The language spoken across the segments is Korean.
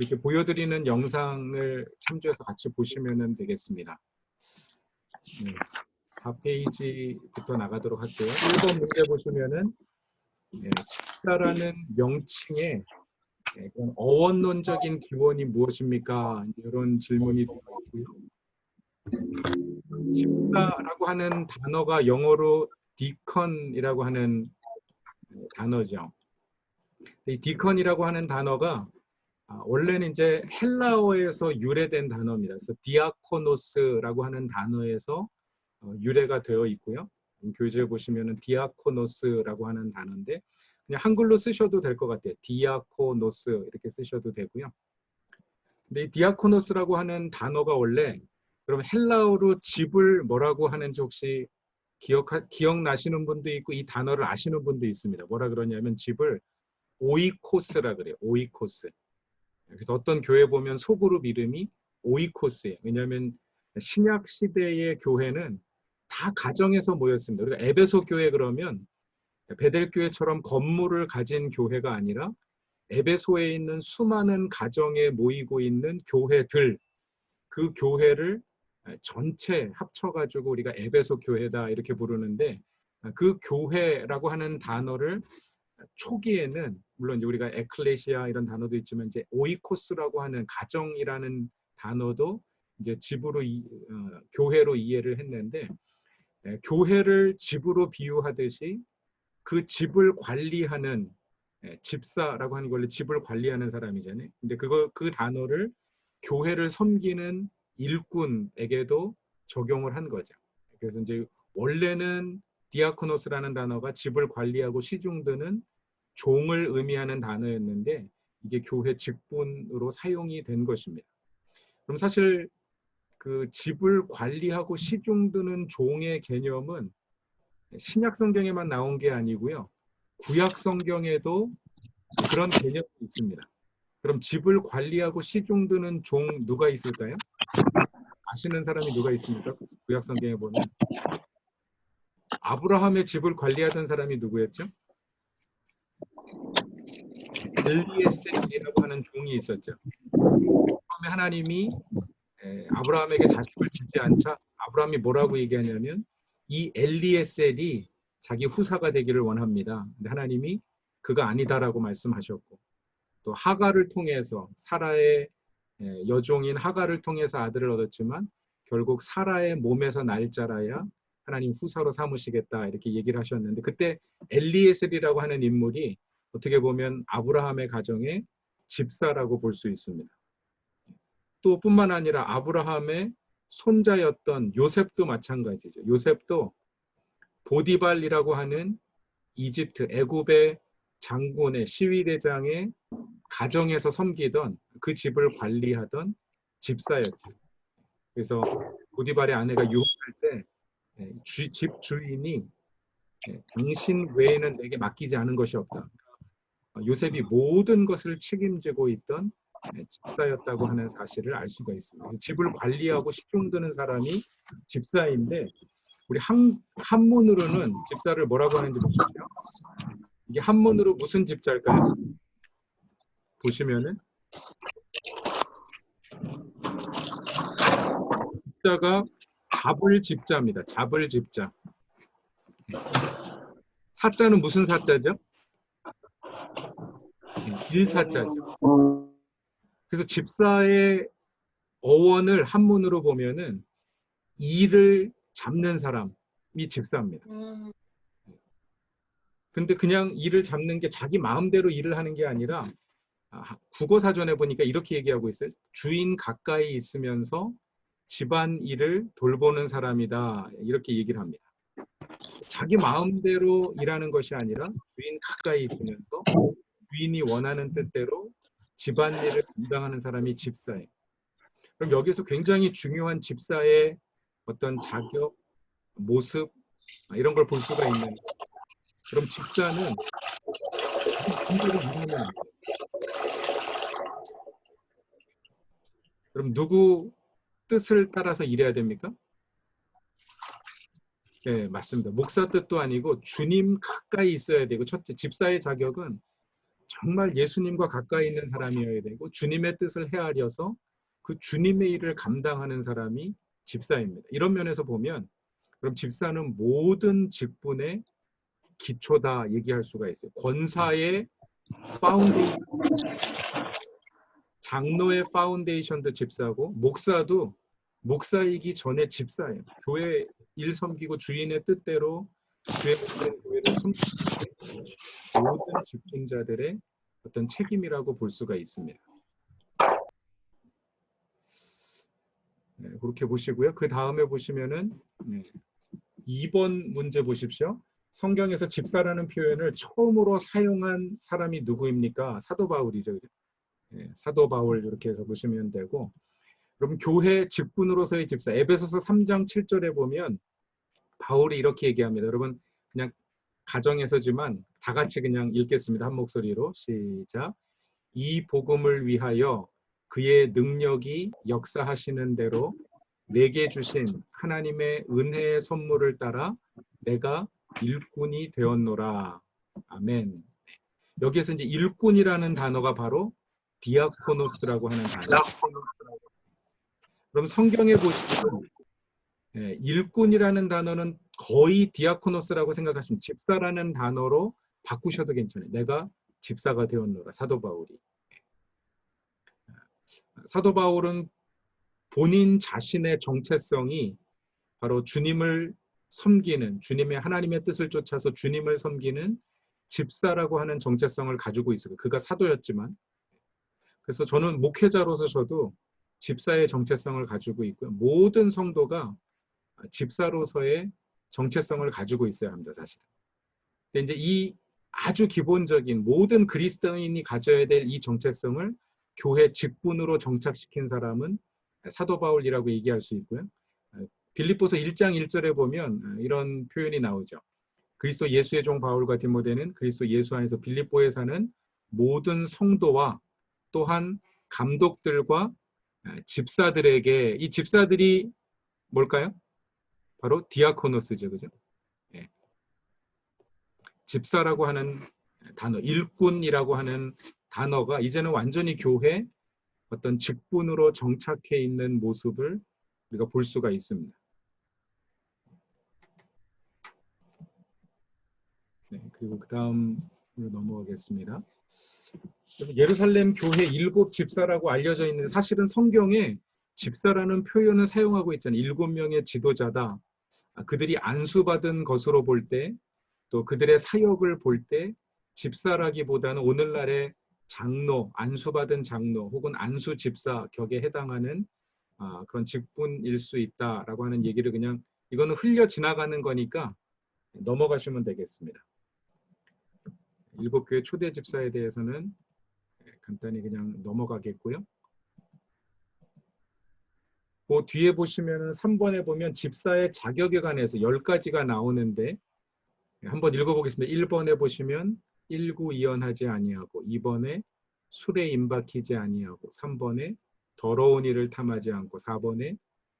이렇게 보여드리는 영상을 참조해서 같이 보시면 되겠습니다. 4페이지부터 나가도록 할게요. 1번 문제 보시면은 집사라는 명칭의 어원론적인 기원이 무엇입니까? 이런 질문이 들어있고요. 집사라고 하는 단어가 영어로 디컨이라고 하는 단어죠. 이 디컨이라고 하는 단어가 원래는 이제 헬라어에서 유래된 단어입니다. 그래서 디아코노스라고 하는 단어에서 유래가 되어 있고요. 교재에 보시면은 디아코노스라고 하는 단어인데 그냥 한글로 쓰셔도 될 것 같아요. 디아코노스 이렇게 쓰셔도 되고요. 근데 이 디아코노스라고 하는 단어가 원래 그럼 헬라어로 집을 뭐라고 하는지 혹시 기억나시는 분도 있고 이 단어를 아시는 분도 있습니다. 뭐라 그러냐면 집을 오이코스라 그래요. 오이코스. 그래서 어떤 교회 보면 소그룹 이름이 오이코스예요. 왜냐하면 신약 시대의 교회는 다 가정에서 모였습니다. 우리가 에베소 교회 그러면 베델 교회처럼 건물을 가진 교회가 아니라 에베소에 있는 수많은 가정에 모이고 있는 교회들, 그 교회를 전체 합쳐가지고 우리가 에베소 교회다 이렇게 부르는데 그 교회라고 하는 단어를 초기에는 물론 이제 우리가 에클레시아 이런 단어도 있지만 이제 오이코스라고 하는 가정이라는 단어도 이제 집으로 교회로 이해를 했는데 교회를 집으로 비유하듯이 그 집을 관리하는 집사라고 하는 걸로 집을 관리하는 사람이잖아요. 근데 그 단어를 교회를 섬기는 일꾼에게도 적용을 한 거죠. 그래서 이제 원래는 디아코노스라는 단어가 집을 관리하고 시중드는 종을 의미하는 단어였는데 이게 교회 직분으로 사용이 된 것입니다. 그럼 사실 그 집을 관리하고 시중드는 종의 개념은 신약 성경에만 나온 게 아니고요. 구약 성경에도 그런 개념이 있습니다. 그럼 집을 관리하고 시중드는 종 누가 있을까요? 아시는 사람이 누가 있습니까? 구약 성경에 보면 아브라함의 집을 관리하던 사람이 누구였죠? 엘리에셀이라고 하는 종이 있었죠. 처음에 하나님이 아브라함에게 자식을 주지 않자 아브라함이 뭐라고 얘기하냐면 이 엘리에셀이 자기 후사가 되기를 원합니다. 근데 하나님이 그가 아니다라고 말씀하셨고 또 하가를 통해서 사라의 여종인 하가를 통해서 아들을 얻었지만 결국 사라의 몸에서 날 자라야 하나님 후사로 삼으시겠다 이렇게 얘기를 하셨는데 그때 엘리에셀이라고 하는 인물이 어떻게 보면 아브라함의 가정의 집사라고 볼 수 있습니다. 또 뿐만 아니라 아브라함의 손자였던 요셉도 마찬가지죠. 요셉도 보디발이라고 하는 이집트 애굽의 장군의 시위대장의 가정에서 섬기던 그 집을 관리하던 집사였죠. 그래서 보디발의 아내가 유혹할 때 집 주인이 당신 외에는 내게 맡기지 않은 것이 없다. 요셉이 모든 것을 책임지고 있던 집사였다고 하는 사실을 알 수가 있습니다. 집을 관리하고 시중드는 사람이 집사인데 우리 한문으로는 집사를 뭐라고 하는지 보시죠. 이게 한문으로 무슨 집자일까요? 보시면은 집자가 잡을 집자입니다. 잡을 집자. 사자는 무슨 사자죠? 일사자죠. 그래서 집사의 어원을 한문으로 보면은 일을 잡는 사람이 집사입니다. 근데 그냥 일을 잡는 게 자기 마음대로 일을 하는 게 아니라 국어사전에 보니까 이렇게 얘기하고 있어요. 주인 가까이 있으면서 집안 일을 돌보는 사람이다. 이렇게 얘기를 합니다. 자기 마음대로 일하는 것이 아니라 주인 가까이 있으면서 주인이 원하는 뜻대로 집안 일을 감당하는 사람이 집사예요. 그럼 여기서 굉장히 중요한 집사의 어떤 자격, 모습 이런 걸 볼 수가 있는. 그럼 집사는 그럼 누구 뜻을 따라서 일해야 됩니까? 네, 맞습니다. 목사 뜻도 아니고 주님 가까이 있어야 되고 첫째 집사의 자격은 정말 예수님과 가까이 있는 사람이어야 되고 주님의 뜻을 헤아려서 그 주님의 일을 감당하는 사람이 집사입니다. 이런 면에서 보면 그럼 집사는 모든 직분의 기초다 얘기할 수가 있어요. 권사의 파운데이션, 장로의 파운데이션도 집사고 목사도 목사이기 전에 집사예요. 교회 일 섬기고 주인의 뜻대로 교회를 섬기는 모든 직분자들의 어떤 책임이라고 볼 수가 있습니다. 네, 그렇게 보시고요. 그 다음에 보시면은 2번 문제 보십시오. 성경에서 집사라는 표현을 처음으로 사용한 사람이 누구입니까? 사도 바울이죠. 네, 사도 바울 이렇게 해서 보시면 되고, 그럼 교회 직분으로서의 집사, 에베소서 3장 7절에 보면 바울이 이렇게 얘기합니다. 여러분 그냥 가정에서지만 다 같이 그냥 읽겠습니다. 한 목소리로 시작. 이 복음을 위하여 그의 능력이 역사하시는 대로 내게 주신 하나님의 은혜의 선물을 따라 내가 일꾼이 되었노라. 아멘. 여기에서 이제 일꾼이라는 단어가 바로 디아코노스라고 하는 단어. 그럼 성경에 보시면 일꾼이라는 단어는 거의 디아코노스라고 생각하시면 집사라는 단어로 바꾸셔도 괜찮아요. 내가 집사가 되었노라. 사도 바울이. 사도 바울은 본인 자신의 정체성이 바로 주님을 섬기는, 주님의 하나님의 뜻을 쫓아서 주님을 섬기는 집사라고 하는 정체성을 가지고 있어요. 그가 사도였지만. 그래서 저는 목회자로서 저도 집사의 정체성을 가지고 있고요. 모든 성도가 집사로서의 정체성을 가지고 있어야 합니다, 사실. 근데 이제 이 아주 기본적인 모든 그리스도인이 가져야 될 이 정체성을 교회 직분으로 정착시킨 사람은 사도 바울이라고 얘기할 수 있고요. 빌립보서 1장 1절에 보면 이런 표현이 나오죠. 그리스도 예수의 종 바울과 디모데는 그리스도 예수 안에서 빌립보에 사는 모든 성도와 또한 감독들과 집사들에게, 이 집사들이 뭘까요? 바로 디아코노스죠. 그죠? 예. 집사라고 하는 단어, 일꾼이라고 하는 단어가 이제는 완전히 교회 어떤 직분으로 정착해 있는 모습을 우리가 볼 수가 있습니다. 네, 그리고 그 다음으로 넘어가겠습니다. 예루살렘 교회 7 집사라고 알려져 있는데 사실은 성경에 집사라는 표현을 사용하고 있잖아요. 7명의 지도자다. 그들이 안수받은 것으로 볼 때, 또 그들의 사역을 볼 때 집사라기보다는 오늘날의 장로, 안수받은 장로 혹은 안수 집사 격에 해당하는 그런 직분일 수 있다라고 하는 얘기를 그냥 이거는 흘려 지나가는 거니까 넘어가시면 되겠습니다. 7교회 초대 집사에 대해서는 간단히 그냥 넘어가겠고요. 그 뒤에 보시면 3번에 보면 집사의 자격에 관해서 10가지가 나오는데 한번 읽어보겠습니다. 1번에 보시면 일구이연하지 아니하고, 2번에 술에 임박히지 아니하고, 3번에 더러운 일을 탐하지 않고, 4번에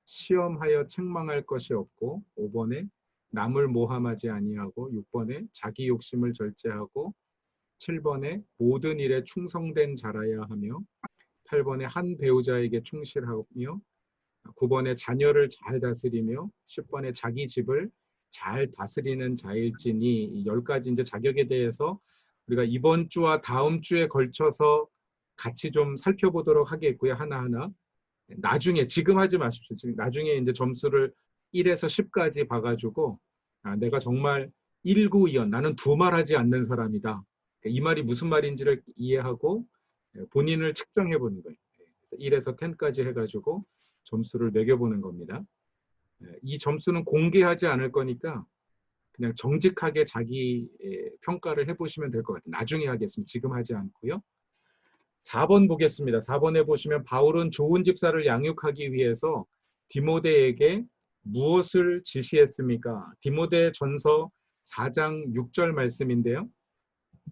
시험하여 책망할 것이 없고, 5번에 남을 모함하지 아니하고, 6번에 자기 욕심을 절제하고, 7번에 모든 일에 충성된 자라야 하며, 8번에 한 배우자에게 충실하며, 9번에 자녀를 잘 다스리며, 10번에 자기 집을 잘 다스리는 자일지니, 이 10가지 이제 자격에 대해서 우리가 이번 주와 다음 주에 걸쳐서 같이 좀 살펴보도록 하겠고요. 하나하나. 나중에, 지금 하지 마십시오. 지금 나중에 이제 점수를 1에서 10까지 봐가지고 내가 정말 일구이연, 나는 두말하지 않는 사람이다. 이 말이 무슨 말인지를 이해하고 본인을 측정해 보는 거예요. 그래서 1에서 10까지 해가지고 점수를 매겨보는 겁니다. 이 점수는 공개하지 않을 거니까 그냥 정직하게 자기 평가를 해보시면 될 것 같아요. 나중에 하겠습니다. 지금 하지 않고요. 4번 보겠습니다. 4번에 보시면 바울은 좋은 집사를 양육하기 위해서 디모데에게 무엇을 지시했습니까? 디모데 전서 4장 6절 말씀인데요.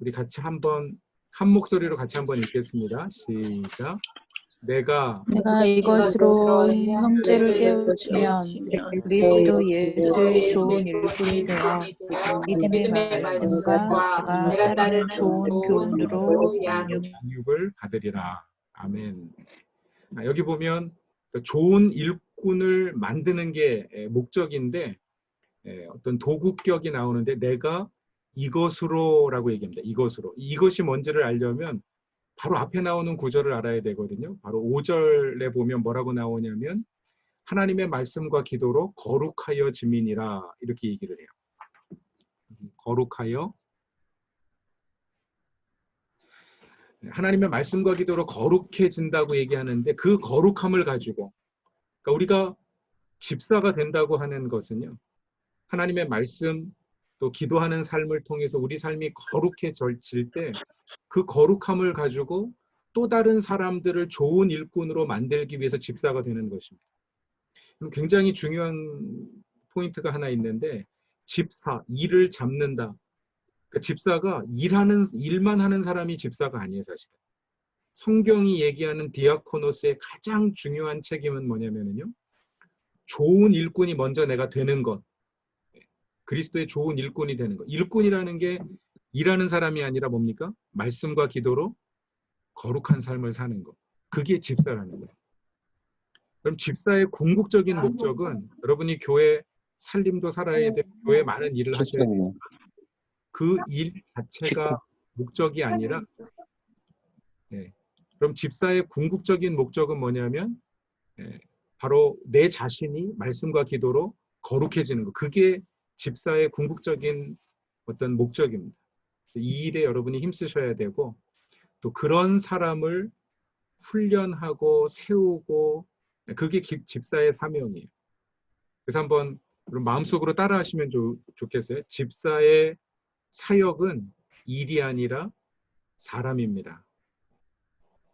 우리 같이 한번 한 목소리로 같이 한번 읽겠습니다. 시작. 내가 내가 이것으로 형제를 깨우치면 그리스도 예수의 좋은 일꾼이 되어 믿음의 말씀과 내가 따르는 좋은 교훈으로 양육을 받으리라. 아멘. 여기 보면 좋은 일꾼을 만드는 게 목적인데 어떤 도구격이 나오는데 내가 이것으로라고 얘기합니다. 이것으로. 이것이 뭔지를 알려면 바로 앞에 나오는 구절을 알아야 되거든요. 바로 5절에 보면 뭐라고 나오냐면 하나님의 말씀과 기도로 거룩하여 지민이라 이렇게 얘기를 해요. 거룩하여 하나님의 말씀과 기도로 거룩해진다고 얘기하는데 그 거룩함을 가지고 그러니까 우리가 집사가 된다고 하는 것은요. 하나님의 말씀 또 기도하는 삶을 통해서 우리 삶이 거룩해질 때 그 거룩함을 가지고 또 다른 사람들을 좋은 일꾼으로 만들기 위해서 집사가 되는 것입니다. 굉장히 중요한 포인트가 하나 있는데 집사, 일을 잡는다. 그러니까 집사가 일만 하는 사람이 집사가 아니에요, 사실. 성경이 얘기하는 디아코노스의 가장 중요한 책임은 뭐냐면요. 좋은 일꾼이 먼저 내가 되는 것. 그리스도의 좋은 일꾼이 되는 것. 일꾼이라는 게 일하는 사람이 아니라 뭡니까? 말씀과 기도로 거룩한 삶을 사는 것. 그게 집사라는 거예요. 그럼 집사의 궁극적인 목적은 여러분이 교회 살림도 살아야 되고 교회 많은 일을 하셔야 되지만 그 일 자체가 목적이 아니라 그럼 집사의 궁극적인 목적은 뭐냐면 바로 내 자신이 말씀과 기도로 거룩해지는 것. 그게 집사의 궁극적인 어떤 목적입니다. 이 일에 여러분이 힘쓰셔야 되고 또 그런 사람을 훈련하고 세우고 그게 집사의 사명이에요. 그래서 한번 마음속으로 따라하시면 좋겠어요. 집사의 사역은 일이 아니라 사람입니다.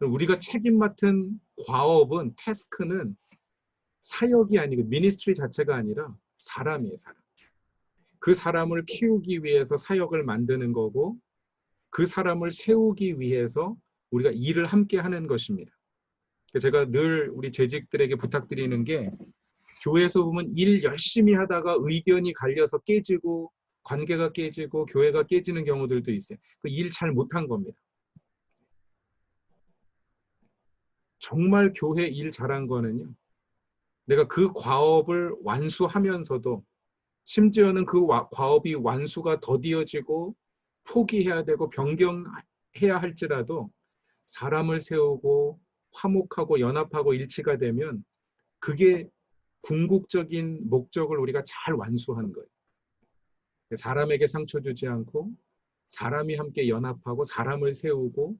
우리가 책임 맡은 과업은 태스크는 사역이 아니고 미니스트리 자체가 아니라 사람이에요. 사람. 그 사람을 키우기 위해서 사역을 만드는 거고 그 사람을 세우기 위해서 우리가 일을 함께 하는 것입니다. 제가 늘 우리 재직들에게 부탁드리는 게 교회에서 보면 일 열심히 하다가 의견이 갈려서 깨지고 관계가 깨지고 교회가 깨지는 경우들도 있어요. 그 일 잘 못한 겁니다. 정말 교회 일 잘한 거는요. 내가 그 과업을 완수하면서도 심지어는 그 과업이 완수가 더디어지고 포기해야 되고 변경해야 할지라도 사람을 세우고 화목하고 연합하고 일치가 되면 그게 궁극적인 목적을 우리가 잘 완수한 거예요. 사람에게 상처 주지 않고 사람이 함께 연합하고 사람을 세우고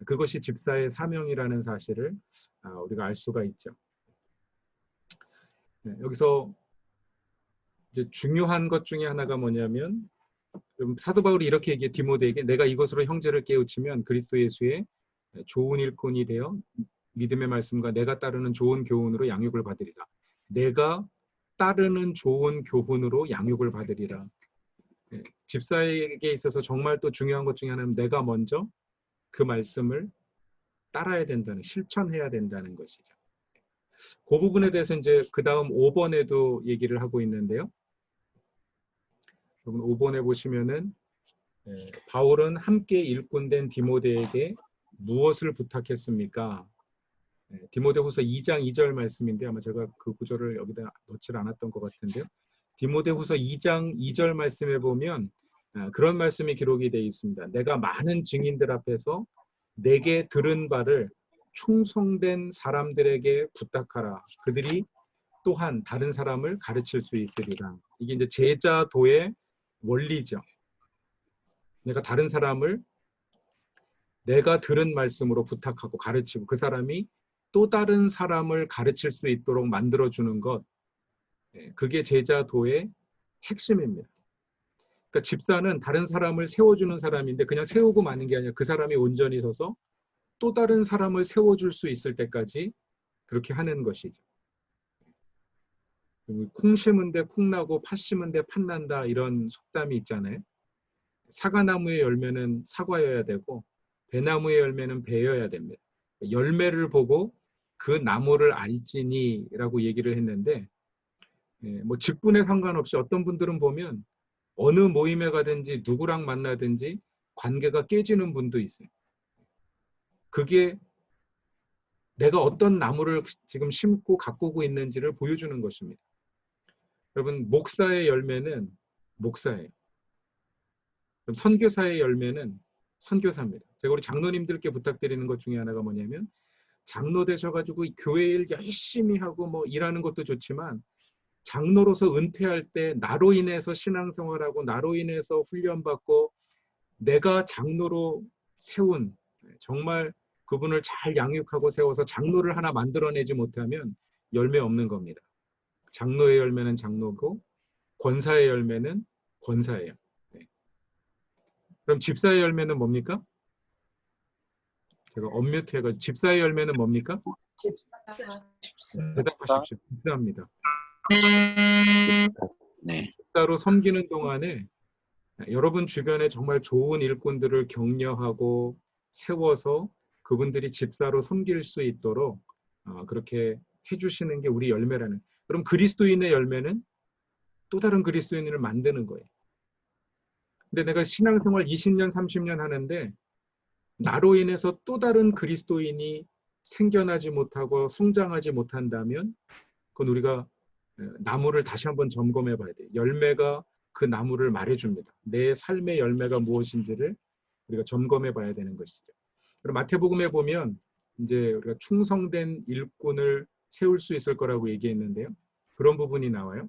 그것이 집사의 사명이라는 사실을 우리가 알 수가 있죠. 여기서 이제 중요한 것 중에 하나가 뭐냐면 사도 바울이 이렇게 얘기해 디모데에게 내가 이것으로 형제를 깨우치면 그리스도 예수의 좋은 일꾼이 되어 믿음의 말씀과 내가 따르는 좋은 교훈으로 양육을 받으리라. 내가 따르는 좋은 교훈으로 양육을 받으리라. 집사에게 있어서 정말 또 중요한 것 중에 하나는 내가 먼저 그 말씀을 따라야 된다는, 실천해야 된다는 것이죠. 그 부분에 대해서 이제 그 다음 5번에도 얘기를 하고 있는데요. 여러분 5번에 보시면은 바울은 함께 일꾼된 디모데에게 무엇을 부탁했습니까? 디모데후서 2장 2절 말씀인데 아마 제가 그 구절을 여기다 넣지 않았던 것 같은데요. 디모데후서 2장 2절 말씀에 보면 그런 말씀이 기록이 되어 있습니다. 내가 많은 증인들 앞에서 내게 들은 바를 충성된 사람들에게 부탁하라. 그들이 또한 다른 사람을 가르칠 수 있으리라. 이게 이제 제자도의 원리죠. 내가 다른 사람을 내가 들은 말씀으로 부탁하고 가르치고 그 사람이 또 다른 사람을 가르칠 수 있도록 만들어주는 것, 그게 제자도의 핵심입니다. 그러니까 집사는 다른 사람을 세워주는 사람인데 그냥 세우고 마는 게 아니라 그 사람이 온전히 서서 또 다른 사람을 세워줄 수 있을 때까지 그렇게 하는 것이죠. 콩 심은데 콩 나고 팥 심은데 팥 난다 이런 속담이 있잖아요. 사과나무의 열매는 사과여야 되고 배나무의 열매는 배여야 됩니다. 열매를 보고 그 나무를 알지니라고 얘기를 했는데, 뭐 직분에 상관없이 어떤 분들은 보면 어느 모임에 가든지 누구랑 만나든지 관계가 깨지는 분도 있어요. 그게 내가 어떤 나무를 지금 심고 가꾸고 있는지를 보여주는 것입니다. 여러분, 목사의 열매는 목사예요. 그럼 선교사의 열매는 선교사입니다. 제가 우리 장로님들께 부탁드리는 것 중에 하나가 뭐냐면, 장로 되셔가지고 교회 일 열심히 하고 뭐 일하는 것도 좋지만, 장로로서 은퇴할 때 나로 인해서 신앙생활하고 나로 인해서 훈련받고 내가 장로로 세운, 정말 그분을 잘 양육하고 세워서 장로를 하나 만들어내지 못하면 열매 없는 겁니다. 장로의 열매는 장로고 권사의 열매는 권사예요. 네. 그럼 집사의 열매는 뭡니까? 제가 언뮤트 해가지고, 집사의 열매는 뭡니까? 대답하십시오. 집사입니다. 네. 집사로 섬기는 동안에 여러분 주변에 정말 좋은 일꾼들을 격려하고 세워서 그분들이 집사로 섬길 수 있도록 그렇게 해주시는 게 우리 열매라는. 그럼 그리스도인의 열매는 또 다른 그리스도인을 만드는 거예요. 근데 내가 신앙생활 20년, 30년 하는데 나로 인해서 또 다른 그리스도인이 생겨나지 못하고 성장하지 못한다면, 그건 우리가 나무를 다시 한번 점검해 봐야 돼요. 열매가 그 나무를 말해줍니다. 내 삶의 열매가 무엇인지를 우리가 점검해 봐야 되는 것이죠. 그럼 마태복음에 보면 이제 우리가 충성된 일꾼을 세울 수 있을 거라고 얘기했는데요. 그런 부분이 나와요.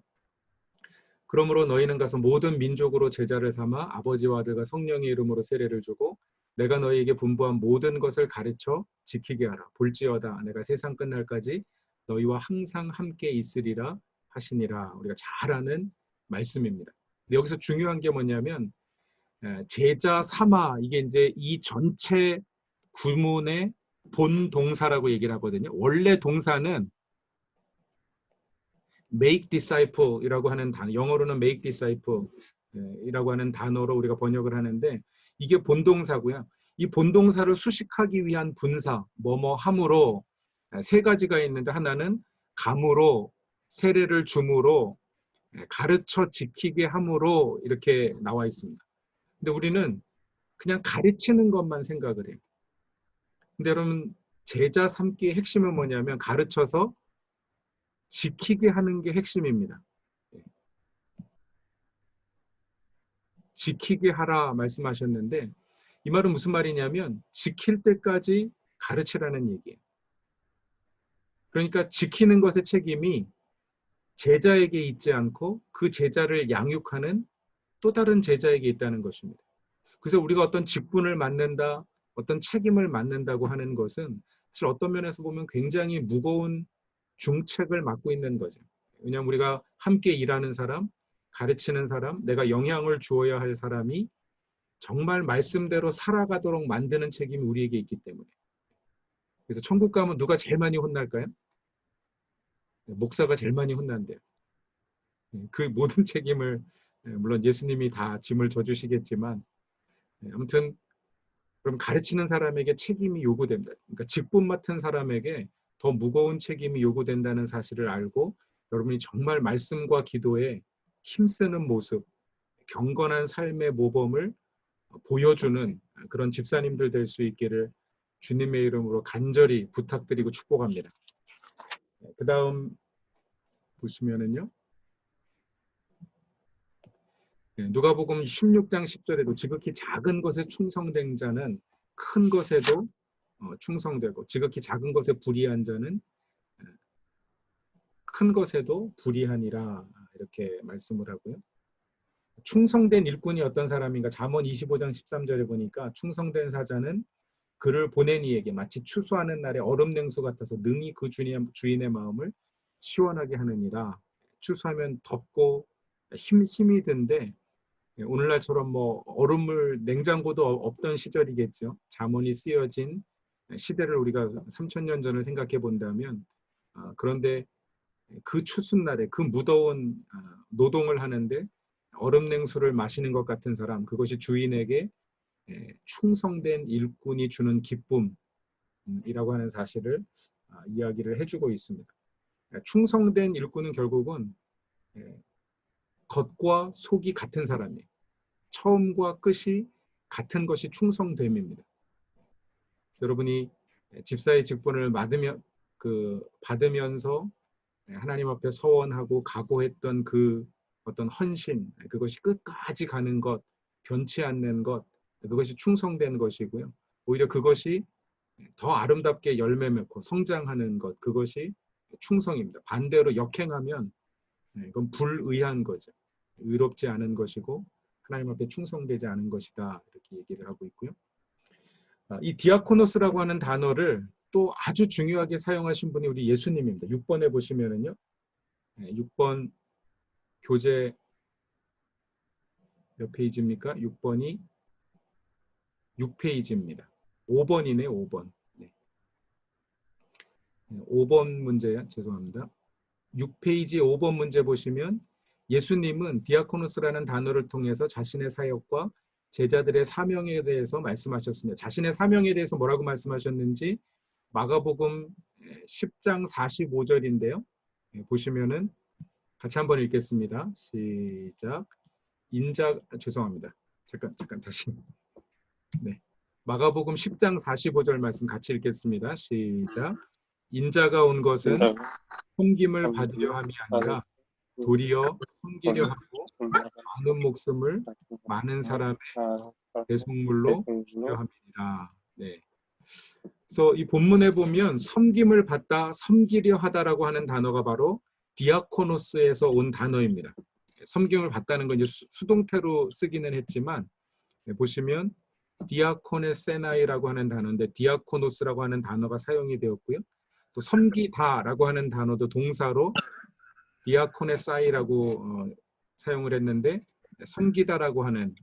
그러므로 너희는 가서 모든 민족으로 제자를 삼아 아버지와 아들과 성령의 이름으로 세례를 주고 내가 너희에게 분부한 모든 것을 가르쳐 지키게 하라. 볼지어다 내가 세상 끝날까지 너희와 항상 함께 있으리라 하시니라. 우리가 잘 아는 말씀입니다. 근데 여기서 중요한 게 뭐냐면 제자 삼아, 이게 이제 이 전체 구문의 본 동사라고 얘기를 하거든요. 원래 동사는 make disciple이라고 하는 단어, 영어로는 make disciple이라고 하는 단어로 우리가 번역을 하는데, 이게 본동사고요. 이 본동사를 수식하기 위한 분사, 뭐뭐 함으로, 세 가지가 있는데, 하나는 감으로, 세례를 줌으로, 가르쳐 지키게 함으로 이렇게 나와 있습니다. 근데 우리는 그냥 가르치는 것만 생각을 해요. 근데 여러분, 제자 삼기의 핵심은 뭐냐면 가르쳐서 지키게 하는 게 핵심입니다. 지키게 하라 말씀하셨는데, 이 말은 무슨 말이냐면 지킬 때까지 가르치라는 얘기예요. 그러니까 지키는 것의 책임이 제자에게 있지 않고 그 제자를 양육하는 또 다른 제자에게 있다는 것입니다. 그래서 우리가 어떤 직분을 맡는다, 어떤 책임을 맡는다고 하는 것은 사실 어떤 면에서 보면 굉장히 무거운 중책을 맡고 있는 거죠. 왜냐하면 우리가 함께 일하는 사람, 가르치는 사람, 내가 영향을 주어야 할 사람이 정말 말씀대로 살아가도록 만드는 책임이 우리에게 있기 때문에. 그래서 천국 가면 누가 제일 많이 혼날까요? 목사가 제일 많이 혼난대요. 그 모든 책임을, 물론 예수님이 다 짐을 져주시겠지만, 아무튼 그럼 가르치는 사람에게 책임이 요구됩니다. 그러니까 직분 맡은 사람에게 더 무거운 책임이 요구된다는 사실을 알고 여러분이 정말 말씀과 기도에 힘쓰는 모습, 경건한 삶의 모범을 보여주는 그런 집사님들 될 수 있기를 주님의 이름으로 간절히 부탁드리고 축복합니다. 그 다음 보시면은요, 누가복음 16장 10절에도 지극히 작은 것에 충성된 자는 큰 것에도 충성되고 지극히 작은 것에 불의한 자는 큰 것에도 불의하니라, 이렇게 말씀을 하고요. 충성된 일꾼이 어떤 사람인가? 잠언 25장 13절에 보니까 충성된 사자는 그를 보낸 이에게 마치 추수하는 날에 얼음 냉수 같아서 능히 그 주인의 마음을 시원하게 하느니라. 추수하면 덥고 힘이 든데, 오늘날처럼 뭐 얼음물 냉장고도 없던 시절이겠죠. 잠언이 쓰여진 시대를 우리가 3000년 전을 생각해 본다면, 그런데 그 추수날에 그 무더운 노동을 하는데 얼음 냉수를 마시는 것 같은 사람, 그것이 주인에게 충성된 일꾼이 주는 기쁨이라고 하는 사실을 이야기를 해주고 있습니다. 충성된 일꾼은 결국은 겉과 속이 같은 사람이에요. 처음과 끝이 같은 것이 충성됨입니다. 여러분이 집사의 직분을 받으면서 하나님 앞에 서원하고 각오했던 그 어떤 헌신, 그것이 끝까지 가는 것, 변치 않는 것, 그것이 충성된 것이고요. 오히려 그것이 더 아름답게 열매 맺고 성장하는 것, 그것이 충성입니다. 반대로 역행하면 이건 불의한 거죠. 의롭지 않은 것이고 하나님 앞에 충성되지 않은 것이다. 이렇게 얘기를 하고 있고요. 이 디아코노스라고 하는 단어를 또 아주 중요하게 사용하신 분이 우리 예수님입니다. 6번에 보시면은요. 6번 교재 몇 페이지입니까? 6번이 6페이지입니다. 5번이네, 5번. 네. 5번 문제야. 죄송합니다. 6페이지 5번 문제 보시면 예수님은 디아코노스라는 단어를 통해서 자신의 사역과 제자들의 사명에 대해서 말씀하셨습니다. 자신의 사명에 대해서 뭐라고 말씀하셨는지 마가복음 10장 45절인데요. 보시면은 같이 한번 읽겠습니다. 시작. 죄송합니다. 잠깐 다시. 네. 마가복음 10장 45절 말씀 같이 읽겠습니다. 시작. 인자가 온 것은 섬김을 받으려 함이 아니라 도리어 섬기려 하고 많은 목숨을 많은 사람의 대속물로 주려 함이니라. 네. 그래서 이 본문에 보면 섬김을 받다, 섬기려 하다라고 하는 단어가 바로 디아코노스에서 온 단어입니다. 섬김을 받다는 건 이제 수동태로 쓰기는 했지만 보시면 디아코네세나이라고 하는 단어인데 디아코노스라고 하는 단어가 사용이 되었고요. 또 섬기다라고 하는 단어도 동사로 디아코네사이라고 사용을 했는데 섬기다라고 하는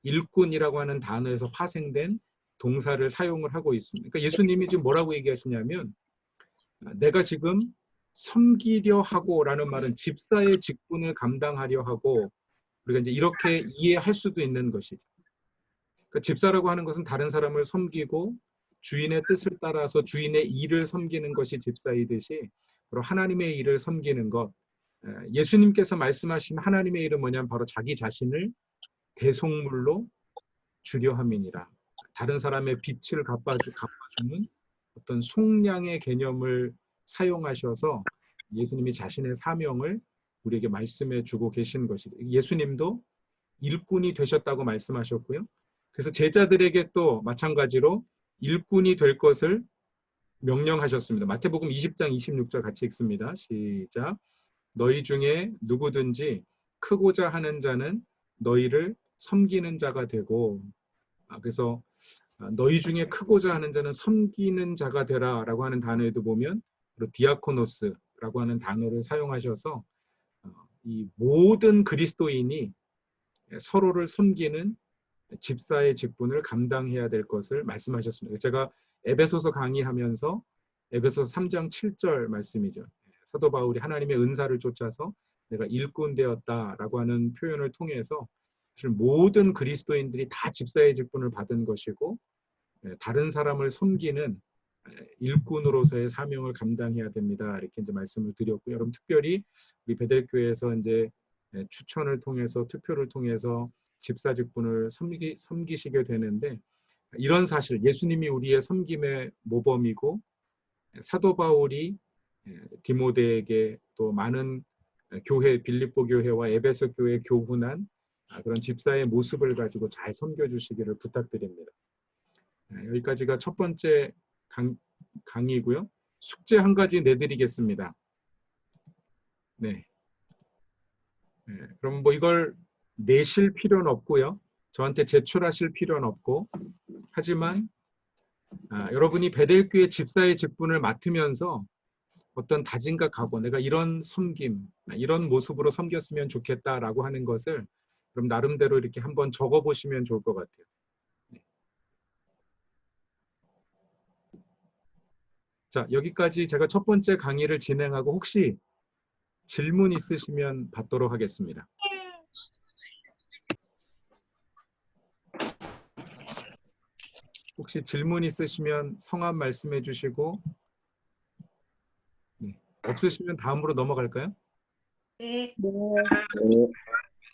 일꾼이라고 하는 단어에서 파생된 동사를 사용을 하고 있습니다. 그러니까 예수님이 지금 뭐라고 얘기하시냐면 내가 지금 섬기려 하고라는 말은 집사의 직분을 감당하려 하고 우리가 이제 이렇게 이해할 수도 있는 것이죠. 그러니까 집사라고 하는 것은 다른 사람을 섬기고 주인의 뜻을 따라서 주인의 일을 섬기는 것이 집사이듯이 바로 하나님의 일을 섬기는 것. 예수님께서 말씀하신 하나님의 일은 뭐냐면 바로 자기 자신을 대속물로 주려 함이니라. 다른 사람의 빛을 갚아주는 어떤 속량의 개념을 사용하셔서 예수님이 자신의 사명을 우리에게 말씀해 주고 계신 것이죠. 예수님도 일꾼이 되셨다고 말씀하셨고요. 그래서 제자들에게 또 마찬가지로 일꾼이 될 것을 명령하셨습니다. 마태복음 20장 26절 같이 읽습니다. 시작. 너희 중에 누구든지 크고자 하는 자는 너희를 섬기는 자가 되고 그래서 너희 중에 크고자 하는 자는 섬기는 자가 되라 라고 하는 단어에도 보면 디아코노스라고 하는 단어를 사용하셔서 이 모든 그리스도인이 서로를 섬기는 집사의 직분을 감당해야 될 것을 말씀하셨습니다. 제가 에베소서 강의하면서 에베소서 3장 7절 말씀이죠. 사도 바울이 하나님의 은사를 쫓아서 내가 일꾼 되었다라고 하는 표현을 통해서 사실 모든 그리스도인들이 다 집사의 직분을 받은 것이고 다른 사람을 섬기는 일꾼으로서의 사명을 감당해야 됩니다. 이렇게 이제 말씀을 드렸고 여러분 특별히 우리 베델교회에서 이제 추천을 통해서 투표를 통해서 집사 직분을 섬기시게 되는데 이런 사실 예수님이 우리의 섬김의 모범이고 사도 바울이 디모데에게 또 많은 교회 빌립보 교회와 에베소 교회 교훈한 그런 집사의 모습을 가지고 잘 섬겨주시기를 부탁드립니다. 여기까지가 첫 번째 강의고요. 숙제 한 가지 내드리겠습니다. 네. 그럼 뭐 이걸 내실 필요는 없고요. 저한테 제출하실 필요는 없고 하지만 여러분이 베델교회 집사의 직분을 맡으면서 어떤 다짐과 각오, 내가 이런 섬김, 이런 모습으로 섬겼으면 좋겠다라고 하는 것을 그럼 나름대로 이렇게 한번 적어보시면 좋을 것 같아요. 네. 자, 여기까지 제가 첫 번째 강의를 진행하고 혹시 질문 있으시면 받도록 하겠습니다. 혹시 질문 있으시면 성함 말씀해 주시고 없으시면 다음으로 넘어갈까요? 네.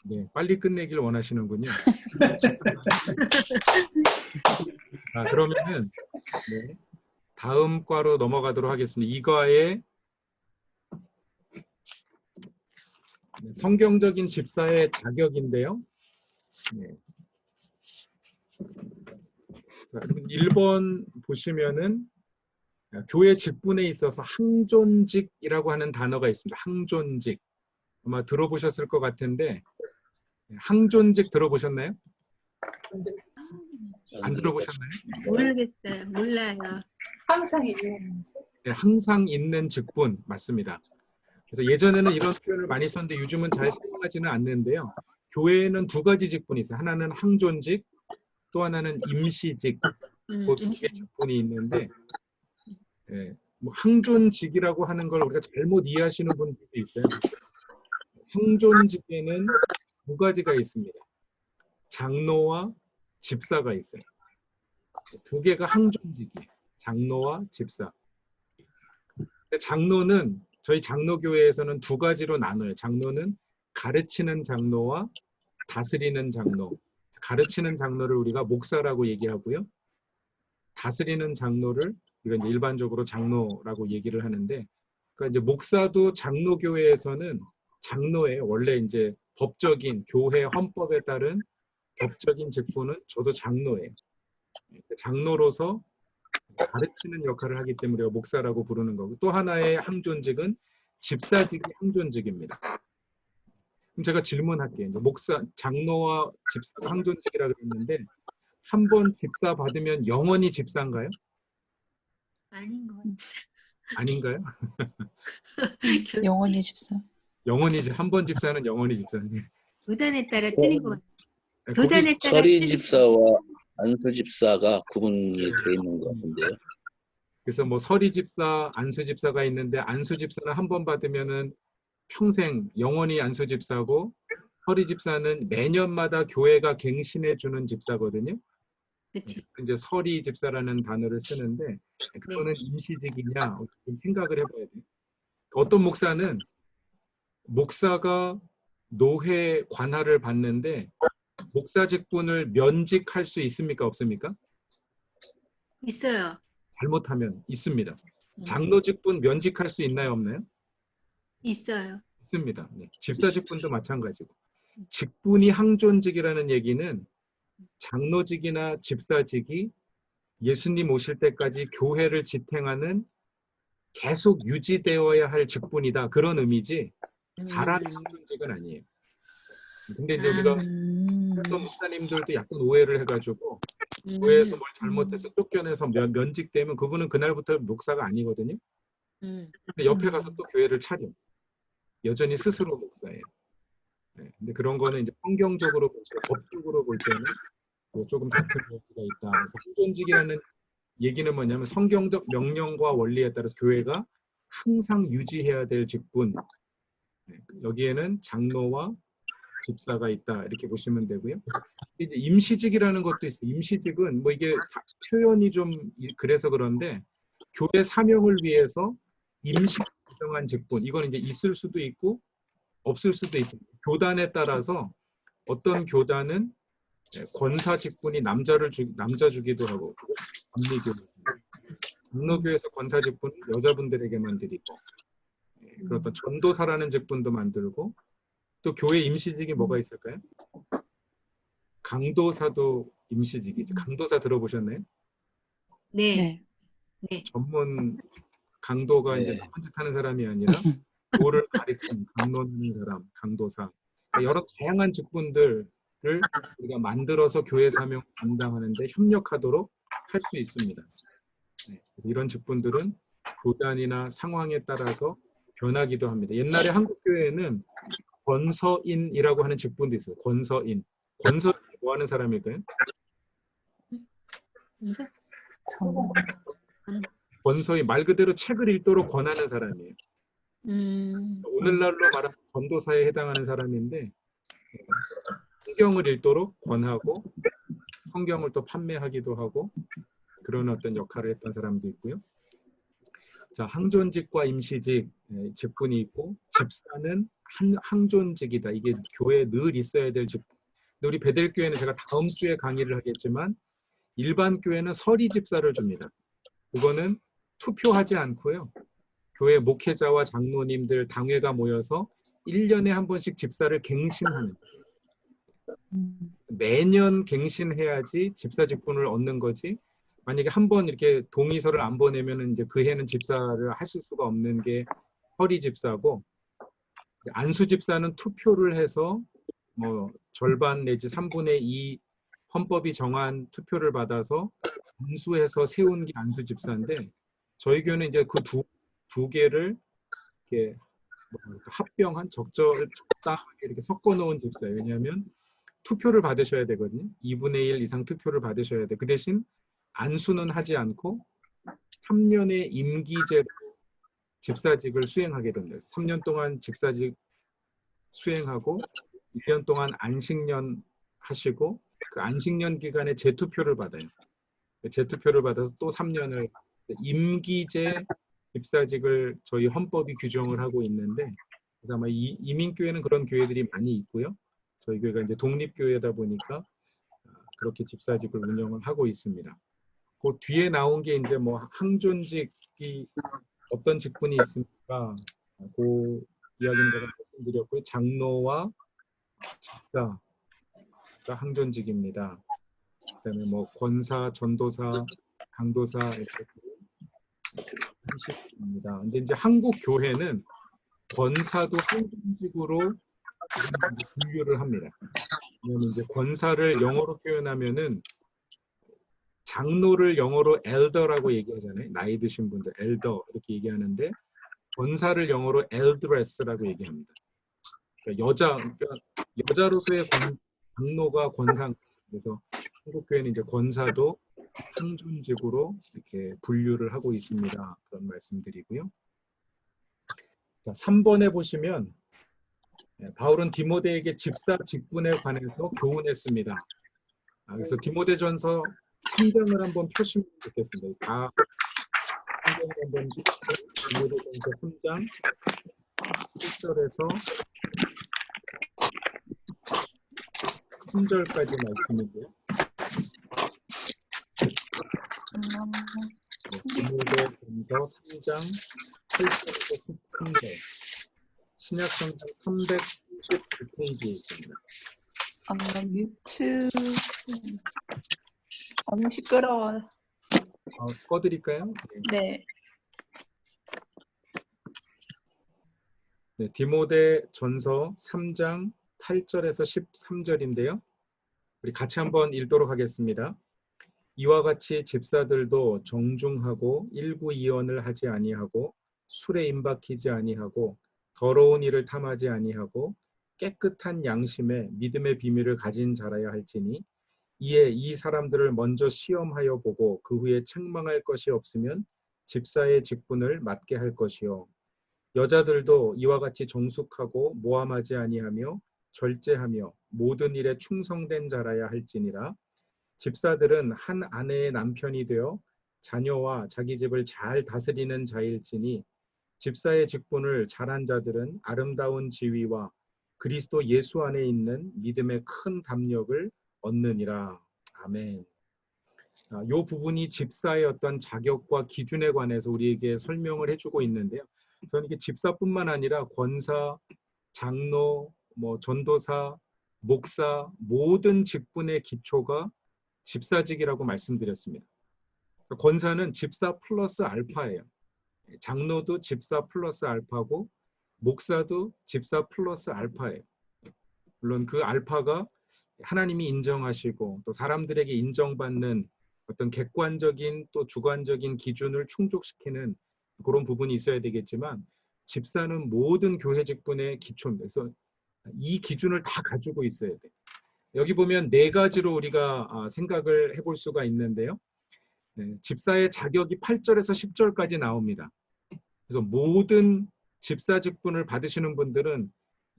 네, 빨리 끝내길 원하시는군요. 그러면은 네, 다음 과로 넘어가도록 하겠습니다. 이 과의 성경적인 집사의 자격인데요. 네. 자, 1번 보시면은 교회 직분에 있어서 항존직이라고 하는 단어가 있습니다. 항존직. 아마 들어보셨을 것 같은데 항존직 들어보셨나요? 안 들어보셨나요? 모르겠어요. 몰라요. 항상 있는 네, 항상 있는 직분 맞습니다. 그래서 예전에는 이런 표현을 많이 썼는데 요즘은 잘 사용하지는 않는데요. 교회에는 두 가지 직분이 있어요. 하나는 항존직, 또 하나는 임시직. 그 두 개의 직분이 있는데 예, 뭐 항존직이라고 하는 걸 우리가 잘못 이해하시는 분들도 있어요. 항존직에는 두 가지가 있습니다. 장로와 집사가 있어요. 두 개가 항존직이에요. 장로와 집사. 근데 장로는 저희 장로교회에서는 두 가지로 나눠요. 장로는 가르치는 장로와 다스리는 장로. 가르치는 장로를 우리가 목사라고 얘기하고요. 다스리는 장로를 우리가 이제 일반적으로 장로라고 얘기를 하는데, 그러니까 이제 목사도 장로교회에서는 장로의 원래 이제 법적인 교회 헌법에 따른 법적인 직분은 저도 장로예요. 장로로서 가르치는 역할을 하기 때문에 우리가 목사라고 부르는 거고, 또 하나의 항존직은 집사직이 항존직입니다. 그럼 제가 질문할게요. 이제 목사, 장로와 집사가 항존직이라고 했는데 한 번 집사 받으면 영원히 집사인가요? 아닌 것 같아요. 아닌가요? 영원히 집사. 영원히 한 번 집사는 영원히 집사. 교단에 따라 틀린 것 같아요. 거기 교단에 따라 서리 틀린 집사와 안수 집사가 구분이 돼 있는 것 같은데요. 그래서 뭐 서리 집사, 안수 집사가 있는데 안수 집사는 한 번 받으면은 평생 영원히 안수 집사고, 서리 집사는 매년마다 교회가 갱신해 주는 집사거든요. 그치. 그래서 이제 서리 집사라는 단어를 쓰는데 그거는 임시직이냐 좀 생각을 해봐야 돼요. 어떤 목사는 목사가 노회 관할을 받는데 목사 직분을 면직할 수 있습니까? 없습니까? 있어요. 잘못하면 있습니다. 장로 직분 면직할 수 있나요? 없나요? 있어요. 있습니다. 네. 집사 직분도 마찬가지고. 직분이 항존직이라는 얘기는 장로직이나 집사직이 예수님 오실 때까지 교회를 지탱하는 계속 유지되어야 할 직분이다. 그런 의미지 사람의 항존직은 아니에요. 근데 이제 우리가 어떤 목사님들도 약간 오해를 해가지고 교회에서 뭘 잘못해서 쫓겨내서 면직되면 그분은 그날부터 목사가 아니거든요. 근데 옆에 가서 또 교회를 차려. 여전히 스스로 목사예요. 네, 근데 그런 거는 이제 성경적으로 법적으로 볼 때는 조금 다툼 여지가 있다. 그래서 항존직이라는 얘기는 뭐냐면 성경적 명령과 원리에 따라서 교회가 항상 유지해야 될 직분. 네, 여기에는 장로와 집사가 있다 이렇게 보시면 되고요. 이제 임시직이라는 것도 있어요. 임시직은 뭐 이게 표현이 좀 그래서 그런데 교회 사명을 위해서 임시 지정한 직분, 이건 이제 있을 수도 있고 없을 수도 있고, 교단에 따라서 어떤 교단은 권사 직분이 남자 주기도 하고, 장로교에서 권사 직분은 여자분들에게만 드리고, 그런 어떤 전도사라는 직분도 만들고, 또 교회 임시직이 뭐가 있을까요? 강도사도 임시직이죠. 강도사 들어보셨나요? 네. 네. 전문 강도가 이제 네. 나쁜 짓 하는 사람이 아니라 도를 가르치는 강론하는 사람, 강도사. 그러니까 여러 다양한 직분들을 우리가 만들어서 교회 사명 감당하는데 협력하도록 할 수 있습니다. 네. 그래서 이런 직분들은 교단이나 상황에 따라서 변하기도 합니다. 옛날에 한국 교회에는 권서인이라고 하는 직분도 있어요. 권서인. 권서인이 뭐 하는 사람일까요? 권서인 말 그대로 책을 읽도록 권하는 사람이에요. 오늘날로 말하면 전도사에 해당하는 사람인데 성경을 읽도록 권하고 성경을 또 판매하기도 하고 그런 어떤 역할을 했던 사람도 있고요. 자, 항존직과 임시직 직분이 있고 집사는 항존직이다. 이게 교회에 늘 있어야 될 직분. 근데 우리 베델교회는 제가 다음 주에 강의를 하겠지만 일반 교회는 서리 집사를 줍니다. 그거는 투표하지 않고요. 교회 목회자와 장로님들 당회가 모여서 1년에 한 번씩 집사를 갱신하는. 매년 갱신해야지 집사 직분을 얻는 거지. 만약에 한 번 이렇게 동의서를 안 보내면 이제 그 해는 집사를 하실 수가 없는 게 허리 집사고, 안수 집사는 투표를 해서 뭐 절반 내지 3분의 2 헌법이 정한 투표를 받아서 안수해서 세운 게 안수 집사인데, 저희 교회는 이제 그 두 개를 이렇게 합병한 적당하게 이렇게 섞어 놓은 집사예요. 왜냐하면 투표를 받으셔야 되거든요. 2분의 1 이상 투표를 받으셔야 돼. 그 대신 안수는 하지 않고 3년의 임기제로 집사직을 수행하게 됩니다. 3년 동안 집사직 수행하고 1년 동안 안식년 하시고 그 안식년 기간에 재투표를 받아요. 재투표를 받아서 또 3년을 임기제 집사직을 저희 헌법이 규정을 하고 있는데, 그래서 아마 이민교회는 그런 교회들이 많이 있고요. 저희 교회가 이제 독립교회다 보니까 그렇게 집사직을 운영을 하고 있습니다. 그 뒤에 나온 게 이제 뭐 항존직이 어떤 직분이 있습니까? 그 이야기는 제가 말씀드렸고요. 장로와 집사가 항존직입니다. 그다음에 뭐 권사, 전도사, 강도사 이렇게 입니다. 근데 이제 한국 교회는 권사도 항존직으로 분류를 합니다. 왜냐면 이제 권사를 영어로 표현하면은 장로를 영어로 elder라고 얘기하잖아요. 나이 드신 분들 elder 이렇게 얘기하는데 권사를 영어로 elderess라고 얘기합니다. 그러니까 여자로서의 장로가 권사. 그래서 한국 교회는 이제 권사도 항존직으로 이렇게 분류를 하고 있습니다. 그런 말씀드리고요. 자, 3번에 보시면 바울은 디모데에게 집사 직분에 관해서 교훈했습니다. 그래서 디모데전서 3장을 한번 펴시면 좋겠습니다. 다 3장을 한번 펴시면 디모데전서 3장 1절에서 3절까지 말씀인데요. 디모데전서 3장 8절에서 13절. 신약성경 339페이지에 있습니다. 뮤트. 너무 시끄러워. 꺼드릴까요? 네. 네, 디모데전서 3장 8절에서 13절인데요. 우리 같이 한번 읽도록 하겠습니다. 이와 같이 집사들도 정중하고 일구이언을 하지 아니하고 술에 임박히지 아니하고 더러운 일을 탐하지 아니하고 깨끗한 양심에 믿음의 비밀을 가진 자라야 할지니, 이에 이 사람들을 먼저 시험하여 보고 그 후에 책망할 것이 없으면 집사의 직분을 맡게 할 것이요. 여자들도 이와 같이 정숙하고 모함하지 아니하며 절제하며 모든 일에 충성된 자라야 할지니라. 집사들은 한 아내의 남편이 되어 자녀와 자기 집을 잘 다스리는 자일지니, 집사의 직분을 잘한 자들은 아름다운 지위와 그리스도 예수 안에 있는 믿음의 큰 담력을 얻느니라. 아멘. 이 부분이 집사의 어떤 자격과 기준에 관해서 우리에게 설명을 해주고 있는데요. 저는 이게 집사뿐만 아니라 권사, 장로, 전도사, 목사 모든 직분의 기초가 집사직이라고 말씀드렸습니다. 권사는 집사 플러스 알파예요. 장로도 집사 플러스 알파고 목사도 집사 플러스 알파예요. 물론 그 알파가 하나님이 인정하시고 또 사람들에게 인정받는 어떤 객관적인 또 주관적인 기준을 충족시키는 그런 부분이 있어야 되겠지만, 집사는 모든 교회 직분의 기초입니다. 그래서 이 기준을 다 가지고 있어야 돼요. 여기 보면 4가지로 우리가 생각을 해볼 수가 있는데요. 집사의 자격이 8절에서 10절까지 나옵니다. 그래서 모든 집사 직분을 받으시는 분들은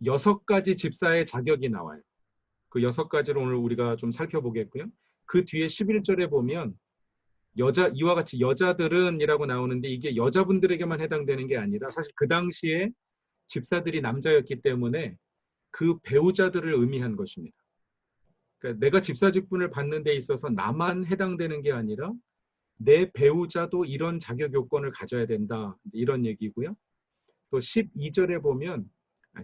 6가지 집사의 자격이 나와요. 그 6가지를 오늘 우리가 좀 살펴보겠고요. 그 뒤에 11절에 보면 이와 같이 여자들은이라고 나오는데 이게 여자분들에게만 해당되는 게 아니라 사실 그 당시에 집사들이 남자였기 때문에 그 배우자들을 의미한 것입니다. 그러니까 내가 집사 직분을 받는 데 있어서 나만 해당되는 게 아니라 내 배우자도 이런 자격 요건을 가져야 된다. 이런 얘기고요. 또 12절에 보면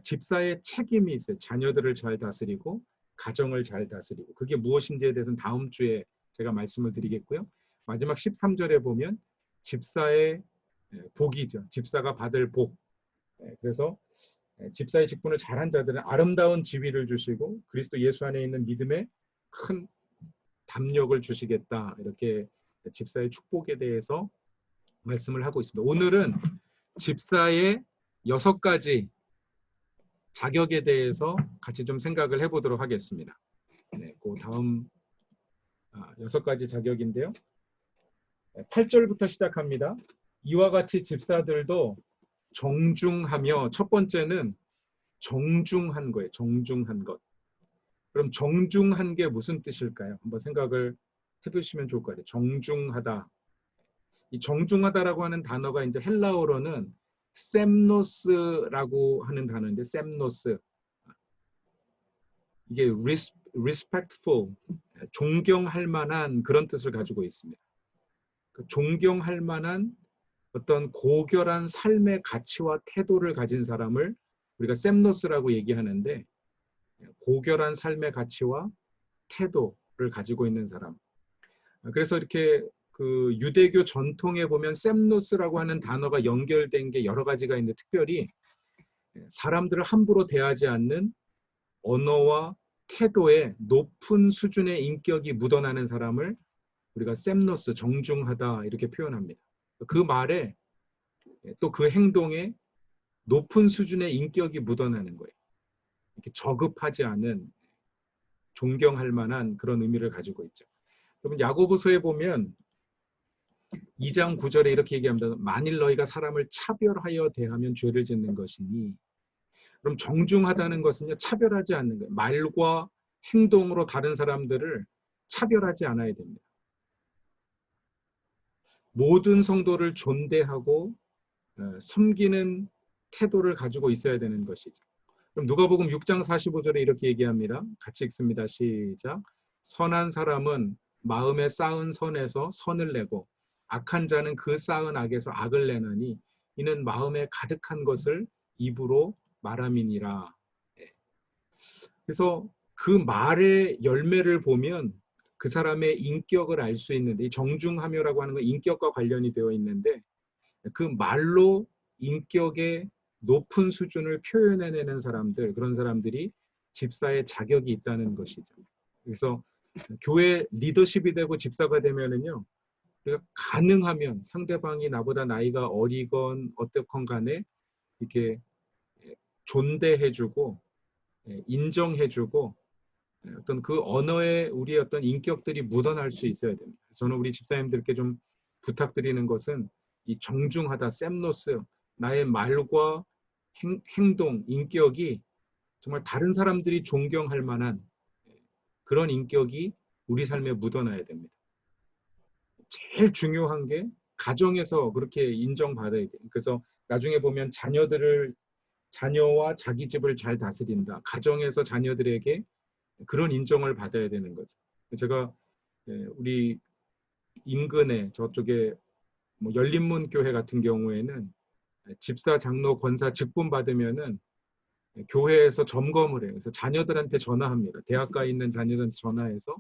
집사의 책임이 있어요. 자녀들을 잘 다스리고 가정을 잘 다스리고 그게 무엇인지에 대해서는 다음 주에 제가 말씀을 드리겠고요. 마지막 13절에 보면 집사의 복이죠. 집사가 받을 복. 그래서 집사의 직분을 잘한 자들은 아름다운 지위를 주시고 그리스도 예수 안에 있는 믿음에 큰 담력을 주시겠다. 이렇게 집사의 축복에 대해서 말씀을 하고 있습니다. 오늘은 집사의 6가지 자격에 대해서 같이 좀 생각을 해보도록 하겠습니다. 네, 그 다음 6가지 자격인데요. 8절부터 시작합니다. 이와 같이 집사들도 정중하며, 첫 번째는 정중한 거예요. 정중한 것. 그럼 정중한 게 무슨 뜻일까요? 한번 생각을 해보시면 좋을 것 같아요. 정중하다. 이 정중하다라고 하는 단어가 이제 헬라어로는 셈노스라고 하는 단어인데, 셈노스. 이게 respectful, 존경할 만한 그런 뜻을 가지고 있습니다. 존경할 만한 어떤 고결한 삶의 가치와 태도를 가진 사람을 우리가 셈노스라고 얘기하는데, 고결한 삶의 가치와 태도를 가지고 있는 사람. 그래서 이렇게 그 유대교 전통에 보면 셈노스라고 하는 단어가 연결된 게 여러 가지가 있는데, 특별히 사람들을 함부로 대하지 않는 언어와 태도에 높은 수준의 인격이 묻어나는 사람을 우리가 셈노스, 정중하다 이렇게 표현합니다. 그 말에 또 그 행동에 높은 수준의 인격이 묻어나는 거예요. 이렇게 저급하지 않은, 존경할 만한 그런 의미를 가지고 있죠. 여러분 야고보서에 보면 2장 9절에 이렇게 얘기합니다. 만일 너희가 사람을 차별하여 대하면 죄를 짓는 것이니. 그럼 정중하다는 것은요, 차별하지 않는 거예요. 말과 행동으로 다른 사람들을 차별하지 않아야 됩니다. 모든 성도를 존대하고 섬기는 태도를 가지고 있어야 되는 것이죠. 그럼 누가복음 6장 45절에 이렇게 얘기합니다. 같이 읽습니다. 시작. 선한 사람은 마음에 쌓은 선에서 선을 내고 악한 자는 그 쌓은 악에서 악을 내나니 이는 마음에 가득한 것을 입으로 말함이니라. 그래서 그 말의 열매를 보면 그 사람의 인격을 알 수 있는데, 이 정중하며라고 하는 건 인격과 관련이 되어 있는데, 그 말로 인격의 높은 수준을 표현해내는 사람들, 그런 사람들이 집사의 자격이 있다는 것이죠. 그래서 교회 리더십이 되고 집사가 되면은요, 우리가 가능하면 상대방이 나보다 나이가 어리건 어떻건 간에 이렇게 존대해주고 인정해주고 어떤 그 언어에 우리의 어떤 인격들이 묻어날 수 있어야 됩니다. 저는 우리 집사님들께 좀 부탁드리는 것은 이 정중하다, 셈노스, 나의 말과 행동, 인격이 정말 다른 사람들이 존경할 만한 그런 인격이 우리 삶에 묻어나야 됩니다. 제일 중요한 게 가정에서 그렇게 인정받아야 돼요. 그래서 나중에 보면 자녀와 자기 집을 잘 다스린다. 가정에서 자녀들에게 그런 인정을 받아야 되는 거죠. 제가 우리 인근에 저쪽에 열린문 교회 같은 경우에는 집사, 장로, 권사 직분 받으면은 교회에서 점검을 해요. 그래서 자녀들한테 전화합니다. 대학가에 있는 자녀들한테 전화해서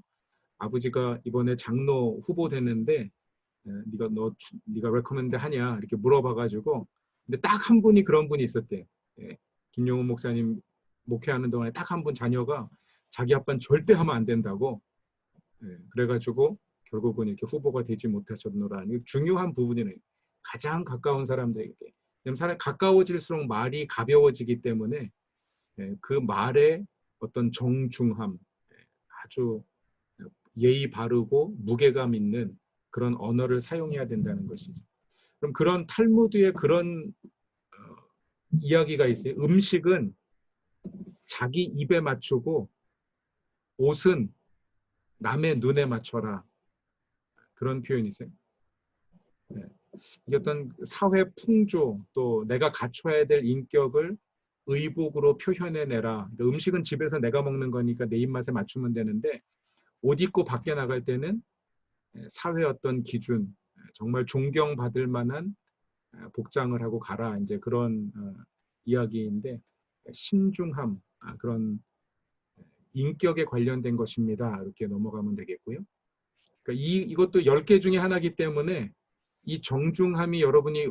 아버지가 이번에 장로 후보 됐는데 네가 레코멘드 하냐 이렇게 물어봐가지고, 근데 딱 한 분이 그런 분이 있었대요. 김용훈 목사님 목회하는 동안에 딱 한 분 자녀가 자기 아빠는 절대 하면 안 된다고, 그래가지고 결국은 이렇게 후보가 되지 못하셨노라. 중요한 부분이네요. 가장 가까운 사람들에게. 왜냐하면 사람이 가까워질수록 말이 가벼워지기 때문에 그 말의 어떤 정중함, 아주 예의 바르고 무게감 있는 그런 언어를 사용해야 된다는 것이죠. 그럼 그런 탈무드에 그런 이야기가 있어요. 음식은 자기 입에 맞추고 옷은 남의 눈에 맞춰라. 그런 표현이 있어요. 이게 어떤 사회 풍조 또 내가 갖춰야 될 인격을 의복으로 표현해내라. 그러니까 음식은 집에서 내가 먹는 거니까 내 입맛에 맞추면 되는데 옷 입고 밖에 나갈 때는 사회 어떤 기준, 정말 존경받을 만한 복장을 하고 가라. 이제 그런 이야기인데 신중함, 그런 인격에 관련된 것입니다. 이렇게 넘어가면 되겠고요. 그러니까 이것도 10개 중에 하나이기 때문에 이 정중함이 여러분이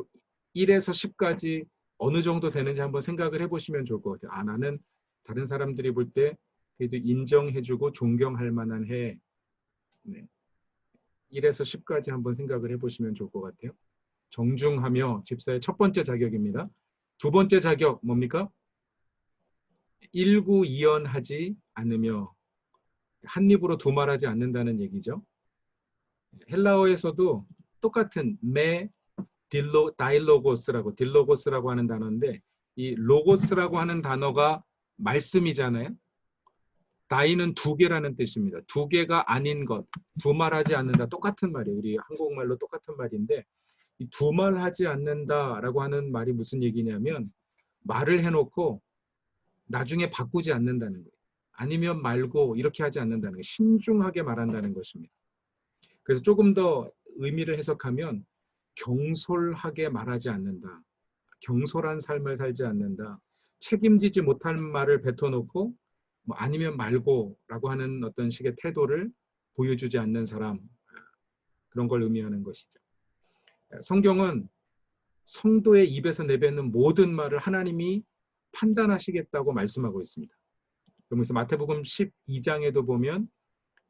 1에서 10까지 어느 정도 되는지 한번 생각을 해보시면 좋을 것 같아요. 나는 다른 사람들이 볼 때 그래도 인정해주고 존경할 만한 해. 네. 1에서 10까지 한번 생각을 해보시면 좋을 것 같아요. 정중하며 집사의 첫 번째 자격입니다. 두 번째 자격 뭡니까? 일구이연하지 않으며, 한 입으로 두말하지 않는다는 얘기죠. 헬라어에서도 똑같은 딜로고스라고 하는 단어인데, 이 로고스라고 하는 단어가 말씀이잖아요. 다이는 두 개라는 뜻입니다. 두 개가 아닌 것, 두말하지 않는다, 똑같은 말이에요. 우리 한국말로 똑같은 말인데, 이 두말하지 않는다라고 하는 말이 무슨 얘기냐면 말을 해놓고 나중에 바꾸지 않는다는 거예요. 아니면 말고 이렇게 하지 않는다는 거예요. 신중하게 말한다는 것입니다. 그래서 조금 더 의미를 해석하면 경솔하게 말하지 않는다. 경솔한 삶을 살지 않는다. 책임지지 못할 말을 뱉어놓고 뭐 아니면 말고라고 하는 어떤 식의 태도를 보여주지 않는 사람, 그런 걸 의미하는 것이죠. 성경은 성도의 입에서 내뱉는 모든 말을 하나님이 판단하시겠다고 말씀하고 있습니다. 그러면서 마태복음 12장에도 보면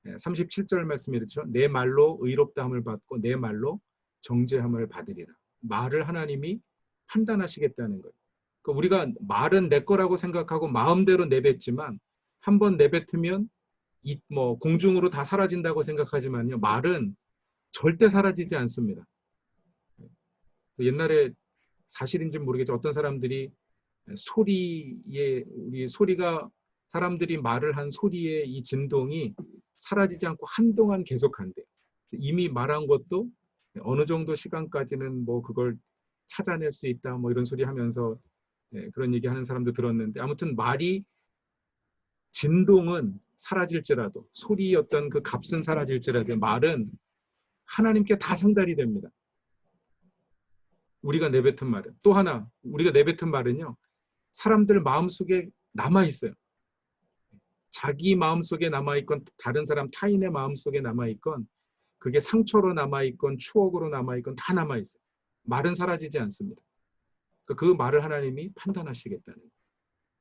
37절 말씀이 그렇죠. 내 말로 의롭다함을 받고 내 말로 정죄함을 받으리라. 말을 하나님이 판단하시겠다는 거예요. 그러니까 우리가 말은 내 거라고 생각하고 마음대로 내뱉지만 한번 내뱉으면 공중으로 다 사라진다고 생각하지만요. 말은 절대 사라지지 않습니다. 옛날에 사실인지 모르겠지만 어떤 사람들이 우리 소리가 사람들이 말을 한 소리의 이 진동이 사라지지 않고 한동안 계속한대요. 이미 말한 것도 어느 정도 시간까지는 그걸 찾아낼 수 있다 이런 소리 하면서 그런 얘기 하는 사람도 들었는데, 아무튼 말이 진동은 사라질지라도 소리의 어떤 그 값은 사라질지라도 말은 하나님께 다 상달이 됩니다. 우리가 내뱉은 말은 또 하나, 우리가 내뱉은 말은요 사람들 마음속에 남아있어요. 자기 마음속에 남아있건 다른 사람 타인의 마음속에 남아있건 그게 상처로 남아있건 추억으로 남아있건 다 남아있어요. 말은 사라지지 않습니다. 그 말을 하나님이 판단하시겠다는 거예요.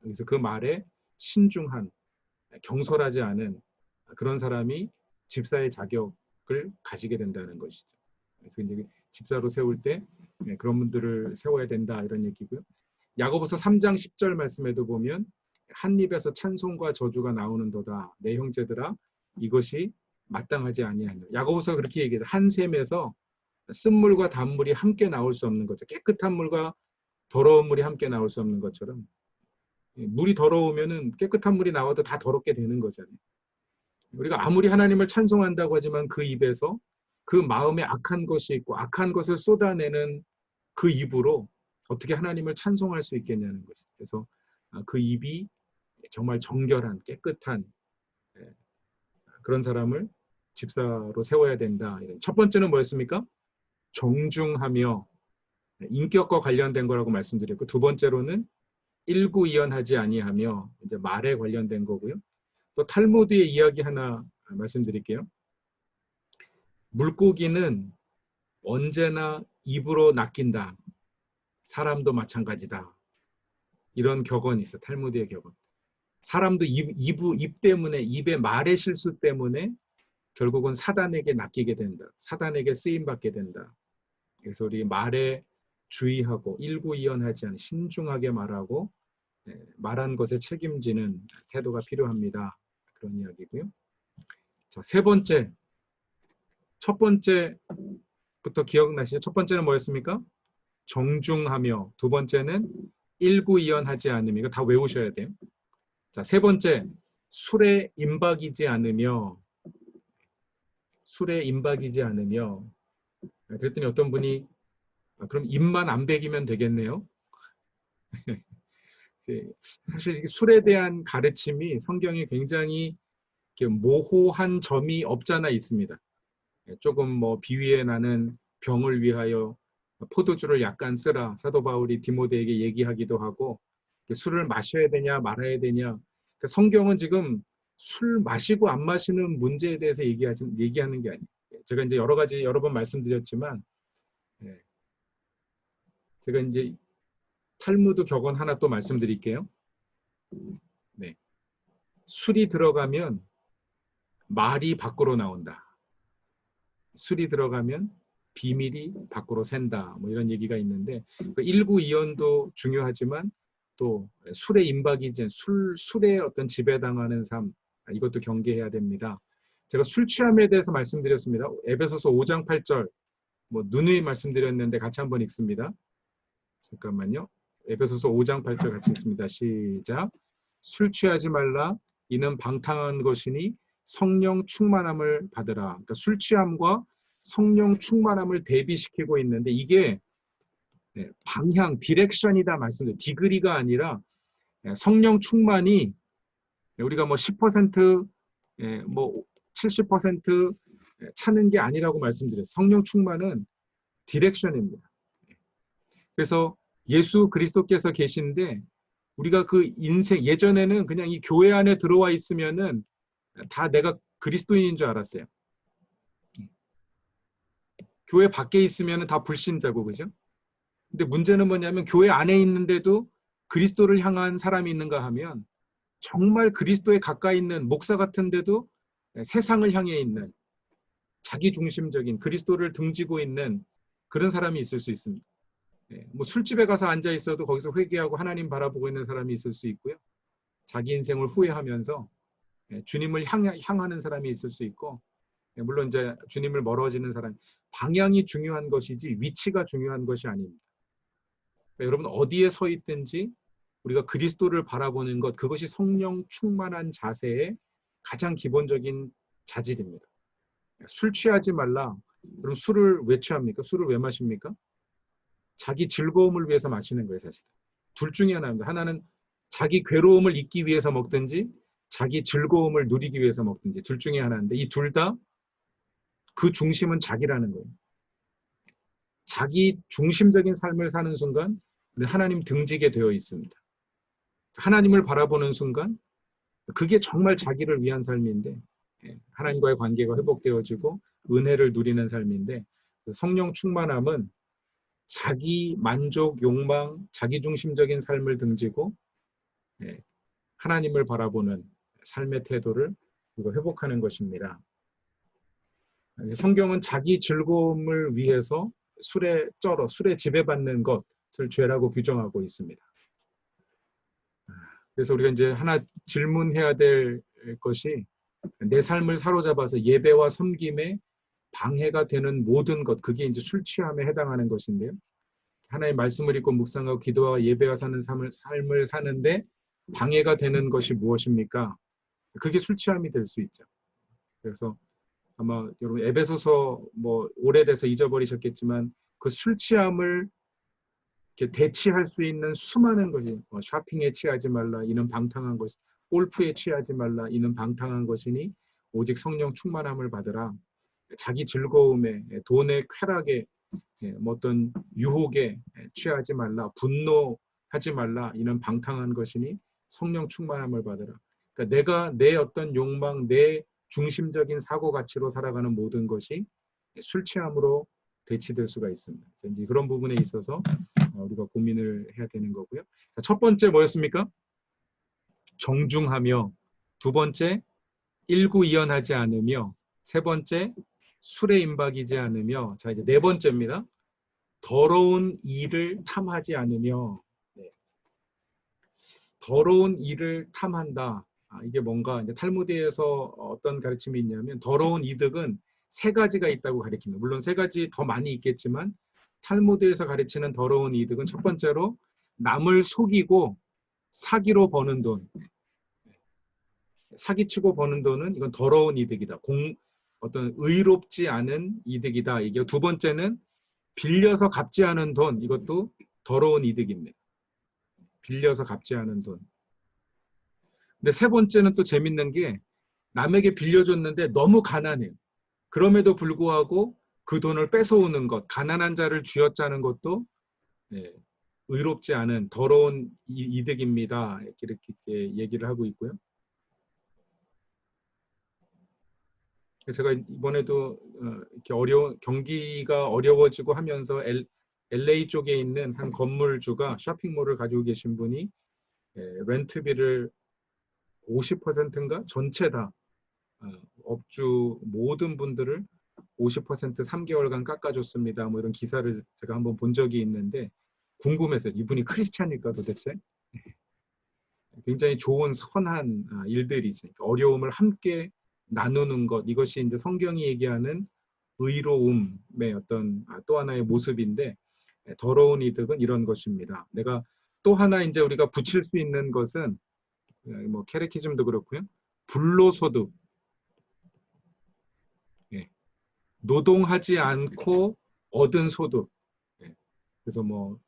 그래서 그 말에 신중한, 경솔하지 않은 그런 사람이 집사의 자격을 가지게 된다는 것이죠. 그래서 이제 집사로 세울 때 그런 분들을 세워야 된다 이런 얘기고요. 야고보서 3장 10절 말씀에도 보면 한 입에서 찬송과 저주가 나오는도다. 내 형제들아 이것이 마땅하지 아니하냐. 야고보서가 그렇게 얘기해요. 한 샘에서 쓴물과 단물이 함께 나올 수 없는 거죠. 깨끗한 물과 더러운 물이 함께 나올 수 없는 것처럼 물이 더러우면은 깨끗한 물이 나와도 다 더럽게 되는 거잖아요. 우리가 아무리 하나님을 찬송한다고 하지만 그 입에서 그 마음에 악한 것이 있고 악한 것을 쏟아내는 그 입으로 어떻게 하나님을 찬송할 수 있겠냐는 것이죠. 그래서 그 입이 정말 정결한 깨끗한 그런 사람을 집사로 세워야 된다. 첫 번째는 뭐였습니까? 정중하며 인격과 관련된 거라고 말씀드렸고, 두 번째로는 일구이연하지 아니하며 이제 말에 관련된 거고요. 또 탈무드의 이야기 하나 말씀드릴게요. 물고기는 언제나 입으로 낚인다. 사람도 마찬가지다. 이런 격언이 있어. 탈무드의 격언. 사람도 입 때문에, 입의 말의 실수 때문에 결국은 사단에게 낚이게 된다. 사단에게 쓰임받게 된다. 그래서 우리 말에 주의하고 일구이연하지 않은 신중하게 말하고 말한 것에 책임지는 태도가 필요합니다. 그런 이야기고요. 자, 세 번째. 첫 번째부터 기억나시죠? 첫 번째는 뭐였습니까? 정중하며, 두 번째는 일구이연하지 않으며. 이거 다 외우셔야 돼요. 자, 세 번째, 술에 임박이지 않으며. 술에 임박이지 않으며. 그랬더니 어떤 분이 그럼 입만 안 베기면 되겠네요. 사실 술에 대한 가르침이 성경에 굉장히 이렇게 모호한 점이 없잖아 있습니다. 조금 뭐 비위에 나는 병을 위하여 포도주를 약간 쓰라 사도 바울이 디모데에게 얘기하기도 하고 술을 마셔야 되냐 말아야 되냐. 그러니까 성경은 지금 술 마시고 안 마시는 문제에 대해서 얘기하는 게 아니에요. 제가 이제 여러 가지 여러 번 말씀드렸지만 제가 이제 탈무드 격언 하나 또 말씀드릴게요. 네. 술이 들어가면 말이 밖으로 나온다. 술이 들어가면 비밀이 밖으로 샌다. 뭐 이런 얘기가 있는데 일구이연도 중요하지만 또 술에 임박이 된 술에 어떤 지배당하는 삶 이것도 경계해야 됩니다. 제가 술 취함에 대해서 말씀드렸습니다. 에베소서 5장 8절 뭐 누누이 말씀드렸는데 같이 한번 읽습니다. 잠깐만요. 에베소서 5장 8절 같이 읽습니다. 시작. 술 취하지 말라. 이는 방탕한 것이니 성령 충만함을 받으라. 그러니까 술 취함과 성령 충만함을 대비시키고 있는데 이게 방향, 디렉션이다 말씀드려요. 디그리가 아니라 성령 충만이 우리가 뭐 10%, 뭐 70% 차는 게 아니라고 말씀드려요. 성령 충만은 디렉션입니다. 그래서 예수 그리스도께서 계신데 우리가 그 인생 예전에는 그냥 이 교회 안에 들어와 있으면은 다 내가 그리스도인인 줄 알았어요. 교회 밖에 있으면은 다 불신자고 그죠? 근데 문제는 뭐냐면 교회 안에 있는데도 그리스도를 향한 사람이 있는가 하면 정말 그리스도에 가까이 있는 목사 같은데도 세상을 향해 있는 자기중심적인 그리스도를 등지고 있는 그런 사람이 있을 수 있습니다. 뭐 술집에 가서 앉아 있어도 거기서 회개하고 하나님 바라보고 있는 사람이 있을 수 있고요. 자기 인생을 후회하면서 주님을 향하는 사람이 있을 수 있고 물론 이제 주님을 멀어지는 사람 방향이 중요한 것이지 위치가 중요한 것이 아닙니다. 그러니까 여러분 어디에 서 있든지 우리가 그리스도를 바라보는 것 그것이 성령 충만한 자세의 가장 기본적인 자질입니다. 술 취하지 말라. 그럼 술을 왜 취합니까? 술을 왜 마십니까? 자기 즐거움을 위해서 마시는 거예요, 사실. 둘 중에 하나입니다. 하나는 자기 괴로움을 잊기 위해서 먹든지 자기 즐거움을 누리기 위해서 먹든지 둘 중에 하나인데 이 둘 다 그 중심은 자기라는 거예요. 자기 중심적인 삶을 사는 순간 하나님 등지게 되어 있습니다. 하나님을 바라보는 순간 그게 정말 자기를 위한 삶인데 하나님과의 관계가 회복되어지고 은혜를 누리는 삶인데 성령 충만함은 자기 만족, 욕망, 자기중심적인 삶을 등지고 하나님을 바라보는 삶의 태도를 회복하는 것입니다. 성경은 자기 즐거움을 위해서 술에 지배받는 것을 죄라고 규정하고 있습니다. 그래서 우리가 이제 하나 질문해야 될 것이 내 삶을 사로잡아서 예배와 섬김에 방해가 되는 모든 것, 그게 이제 술 취함에 해당하는 것인데요. 하나님의 말씀을 읽고 묵상하고 기도와 예배와 사는 삶을 사는데 방해가 되는 것이 무엇입니까? 그게 술 취함이 될 수 있죠. 그래서 아마 여러분 에베소서 뭐 오래돼서 잊어버리셨겠지만 그 술 취함을 이렇게 대치할 수 있는 수많은 것이 쇼핑에 취하지 말라 이는 방탕한 것, 골프에 취하지 말라 이는 방탕한 것이니 오직 성령 충만함을 받으라. 자기 즐거움에 돈의 쾌락에 뭐 어떤 유혹에 취하지 말라. 분노하지 말라. 이는 방탕한 것이니 성령 충만함을 받으라. 그러니까 내가 내 어떤 욕망, 내 중심적인 사고 가치로 살아가는 모든 것이 술 취함으로 대치될 수가 있습니다. 그래서 이제 그런 부분에 있어서 우리가 고민을 해야 되는 거고요. 첫 번째 뭐였습니까? 정중하며, 두 번째 일구이연하지 않으며, 세 번째 술에 임박이지 않으며, 자 이제 네 번째입니다. 더러운 일을 탐하지 않으며. 더러운 일을 탐한다. 이게 뭔가 이제 탈무드에서 어떤 가르침이 있냐면 더러운 이득은 세 가지가 있다고 가르칩니다. 물론 세 가지 더 많이 있겠지만 탈무드에서 가르치는 더러운 이득은 첫 번째로 남을 속이고 사기로 버는 돈. 사기치고 버는 돈은 이건 더러운 이득이다. 어떤 의롭지 않은 이득이다. 이게 두 번째는 빌려서 갚지 않은 돈. 이것도 더러운 이득입니다. 빌려서 갚지 않은 돈. 근데 세 번째는 또 재밌는 게 남에게 빌려줬는데 너무 가난해요. 그럼에도 불구하고 그 돈을 뺏어오는 것, 가난한 자를 쥐어짜는 것도 예, 의롭지 않은 더러운 이득입니다. 이렇게 얘기를 하고 있고요. 제가 이번에도 이렇게 경기가 어려워지고 하면서 LA 쪽에 있는 한 건물주가 쇼핑몰을 가지고 계신 분이 렌트비를 50%인가 전체 다 업주 모든 분들을 50% 3개월간 깎아줬습니다. 뭐 이런 기사를 제가 한번 본 적이 있는데 궁금해서요. 이분이 크리스찬일까 도대체? 굉장히 좋은 선한 일들이지. 어려움을 함께 나누는 것, 이것이 이제 성경이 얘기하는 의로움의 어떤 또 하나의 모습인데 더러운 이득은 이런 것입니다. 내가 또 하나 이제 우리가 붙일 수 있는 것은 뭐 캐테키즘도 그렇고요. 불로소득. 노동하지 않고 얻은 소득. 그래서 뭐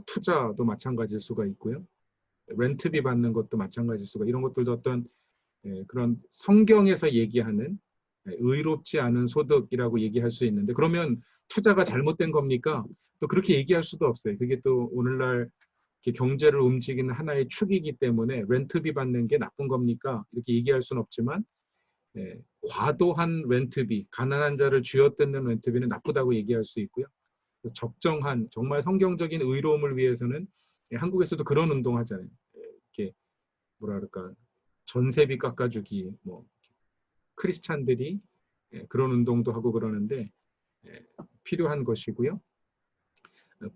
투자도 마찬가지일 수가 있고요. 렌트비 받는 것도 마찬가지일 수가, 이런 것들도 어떤 그런 성경에서 얘기하는 의롭지 않은 소득이라고 얘기할 수 있는데, 그러면 투자가 잘못된 겁니까? 또 그렇게 얘기할 수도 없어요. 그게 또 오늘날 경제를 움직이는 하나의 축이기 때문에 렌트비 받는 게 나쁜 겁니까? 이렇게 얘기할 수는 없지만 과도한 렌트비, 가난한 자를 쥐어뜯는 렌트비는 나쁘다고 얘기할 수 있고요. 적정한 정말 성경적인 의로움을 위해서는 한국에서도 그런 운동 하잖아요. 이렇게 뭐라 그럴까, 전세비 깎아주기, 뭐 크리스찬들이 그런 운동도 하고 그러는데 필요한 것이고요.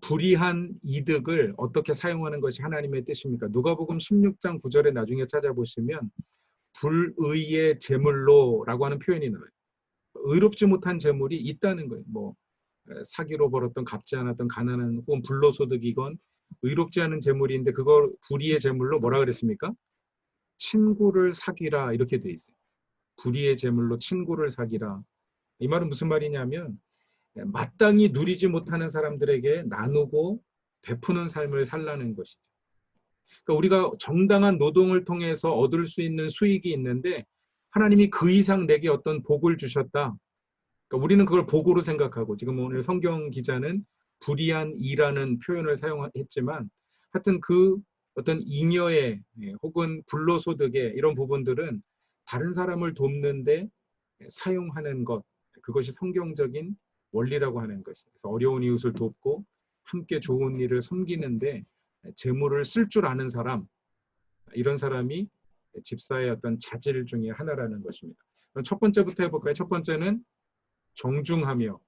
불이한 이득을 어떻게 사용하는 것이 하나님의 뜻입니까? 누가복음 16장 9절에 나중에 찾아보시면 불의의 재물로라고 하는 표현이 나와요. 의롭지 못한 재물이 있다는 거예요. 뭐 사기로 벌었던 갚지 않았던 가난한 혹은 불로소득이건 의롭지 않은 재물인데 그걸 불의의 재물로 뭐라 그랬습니까? 친구를 사기라, 이렇게 돼 있어요. 불의의 재물로 친구를 사기라. 이 말은 무슨 말이냐면 마땅히 누리지 못하는 사람들에게 나누고 베푸는 삶을 살라는 것이죠. 그러니까 우리가 정당한 노동을 통해서 얻을 수 있는 수익이 있는데 하나님이 그 이상 내게 어떤 복을 주셨다. 그러니까 우리는 그걸 복으로 생각하고, 지금 오늘 성경 기자는 불의한 이라는 표현을 사용했지만 하여튼 그 어떤 잉여의 혹은 불로소득의 이런 부분들은 다른 사람을 돕는데 사용하는 것, 그것이 성경적인 원리라고 하는 것이죠. 그래서 어려운 이웃을 돕고 함께 좋은 일을 섬기는데 재물을 쓸 줄 아는 사람, 이런 사람이 집사의 어떤 자질 중에 하나라는 것입니다. 그럼 첫 번째부터 해볼까요? 첫 번째는 정중하며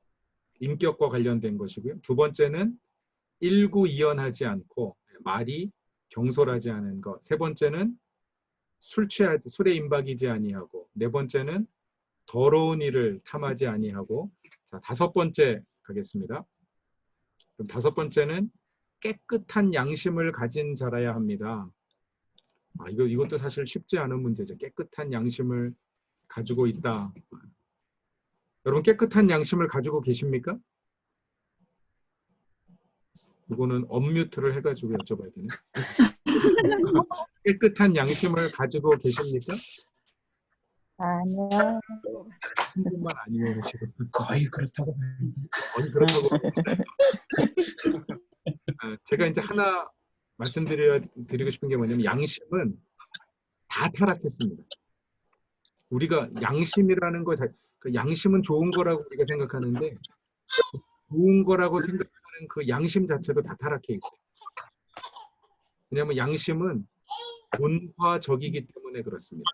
인격과 관련된 것이고요. 두 번째는 일구이연하지 않고 말이 경솔하지 않은 것. 세 번째는 술에 임박이지 아니하고, 네 번째는 더러운 일을 탐하지 아니하고, 자, 다섯 번째 가겠습니다. 그럼 다섯 번째는 깨끗한 양심을 가진 자라야 합니다. 이것도 사실 쉽지 않은 문제죠. 깨끗한 양심을 가지고 있다. 여러분 깨끗한 양심을 가지고 계십니까? 이거는 언뮤트를 해가지고 여쭤봐야 되네. 깨끗한 양심을 가지고 계십니까? 아니요. 한 분만 아니에요 지금. 거의 그렇다고 거의 그렇다고. 제가 이제 하나 말씀드리고 싶은 게 뭐냐면 양심은 다 타락했습니다. 우리가 양심이라는 거, 그 양심은 좋은 거라고 우리가 생각하는데 좋은 거라고 생각하는 그 양심 자체도 다 타락해 있어요. 왜냐하면 양심은 문화적이기 때문에 그렇습니다.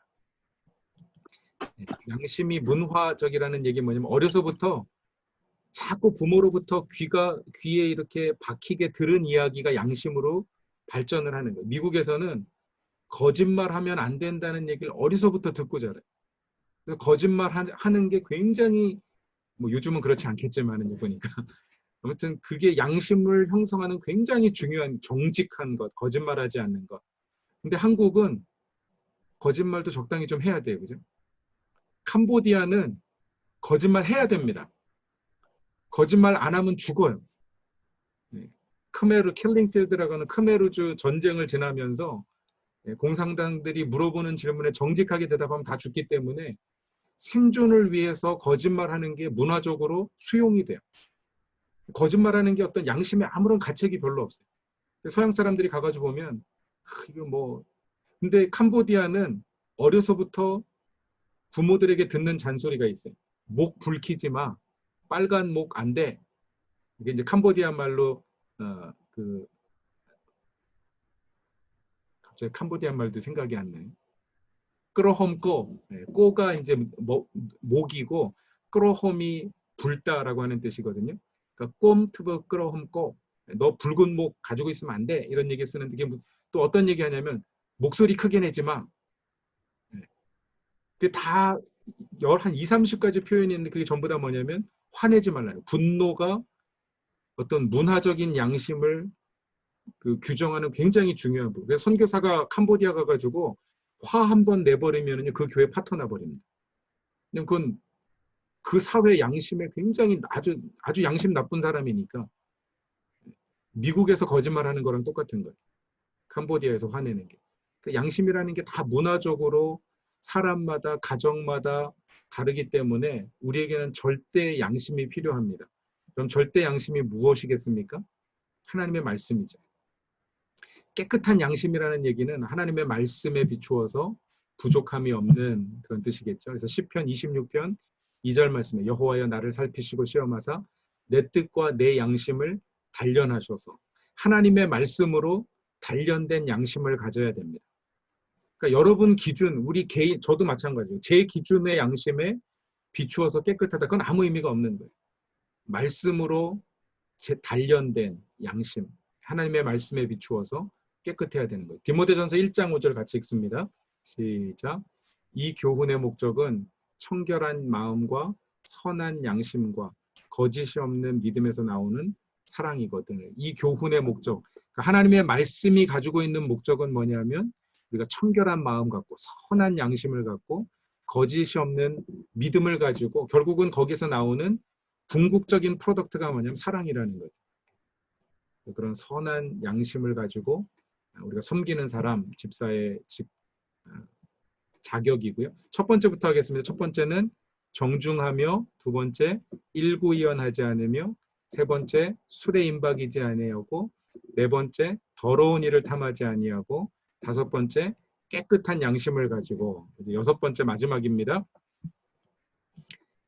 양심이 문화적이라는 얘기는 뭐냐면 어려서부터 자꾸 부모로부터 귀에 이렇게 박히게 들은 이야기가 양심으로 발전을 하는 거예요. 미국에서는 거짓말하면 안 된다는 얘기를 어려서부터 듣고 자라요. 그래서 거짓말하는 게 굉장히, 뭐 요즘은 그렇지 않겠지만은 보니까 아무튼 그게 양심을 형성하는 굉장히 중요한 정직한 것, 거짓말하지 않는 것. 근데 한국은 거짓말도 적당히 좀 해야 돼요, 그죠? 캄보디아는 거짓말 해야 됩니다. 거짓말 안 하면 죽어요. 크메르 킬링필드라고 하는 크메르주 전쟁을 지나면서 공산당들이 물어보는 질문에 정직하게 대답하면 다 죽기 때문에 생존을 위해서 거짓말하는 게 문화적으로 수용이 돼요. 거짓말하는 게 어떤 양심에 아무런 가책이 별로 없어요. 서양 사람들이 가가지고 보면 이거 뭐 근데 캄보디아는 어려서부터 부모들에게 듣는 잔소리가 있어요. 목 붉히지 마. 빨간 목 안 돼. 이게 이제 캄보디아 말로 갑자기 캄보디아 말도 생각이 안 나요. 끄러홈꼬. 꼬가 이제 목이고 끄러홈이 붉다라고 하는 뜻이거든요. 그러니까 꼼트버 끄러홈꼬. 너 붉은 목 가지고 있으면 안 돼. 이런 얘기 쓰는데 이게 또 어떤 얘기 하냐면 목소리 크게 내지 마. 그게 다 한 2, 30가지 표현이 있는데 그게 전부 다 뭐냐면 화내지 말라요. 분노가 어떤 문화적인 양심을 규정하는 굉장히 중요한 부분. 그래서 선교사가 캄보디아 가가지고 화 한 번 내버리면 그 교회 파토 나버립니다. 그건 그 사회 양심에 굉장히 아주 양심 나쁜 사람이니까 미국에서 거짓말하는 거랑 똑같은 거예요. 캄보디아에서 화내는 게. 그러니까 양심이라는 게 다 문화적으로 사람마다 가정마다 다르기 때문에 우리에게는 절대 양심이 필요합니다. 그럼 절대 양심이 무엇이겠습니까? 하나님의 말씀이죠. 깨끗한 양심이라는 얘기는 하나님의 말씀에 비추어서 부족함이 없는 그런 뜻이겠죠. 그래서 시편 26편 2절 말씀에 여호와여 나를 살피시고 시험하사 내 뜻과 내 양심을 단련하셔서 하나님의 말씀으로 단련된 양심을 가져야 됩니다. 그러니까 여러분 기준, 우리 개인, 저도 마찬가지예요. 제 기준의 양심에 비추어서 깨끗하다. 그건 아무 의미가 없는 거예요. 말씀으로 단련된 양심, 하나님의 말씀에 비추어서 깨끗해야 되는 거예요. 디모데전서 1장 5절 같이 읽습니다. 시작. 이 교훈의 목적은 청결한 마음과 선한 양심과 거짓이 없는 믿음에서 나오는 사랑이거든. 이 교훈의 목적, 그러니까 하나님의 말씀이 가지고 있는 목적은 뭐냐면 우리가 청결한 마음 갖고 선한 양심을 갖고 거짓이 없는 믿음을 가지고 결국은 거기서 나오는 궁극적인 프로덕트가 뭐냐면 사랑이라는 거죠. 그런 선한 양심을 가지고 우리가 섬기는 사람, 집사의 자격이고요. 첫 번째부터 하겠습니다. 첫 번째는 정중하며, 두 번째 일구이연하지 않으며, 세 번째 술에 임박이지 아니하고, 네 번째 더러운 일을 탐하지 아니하고, 다섯 번째 깨끗한 양심을 가지고, 이제 여섯 번째 마지막입니다.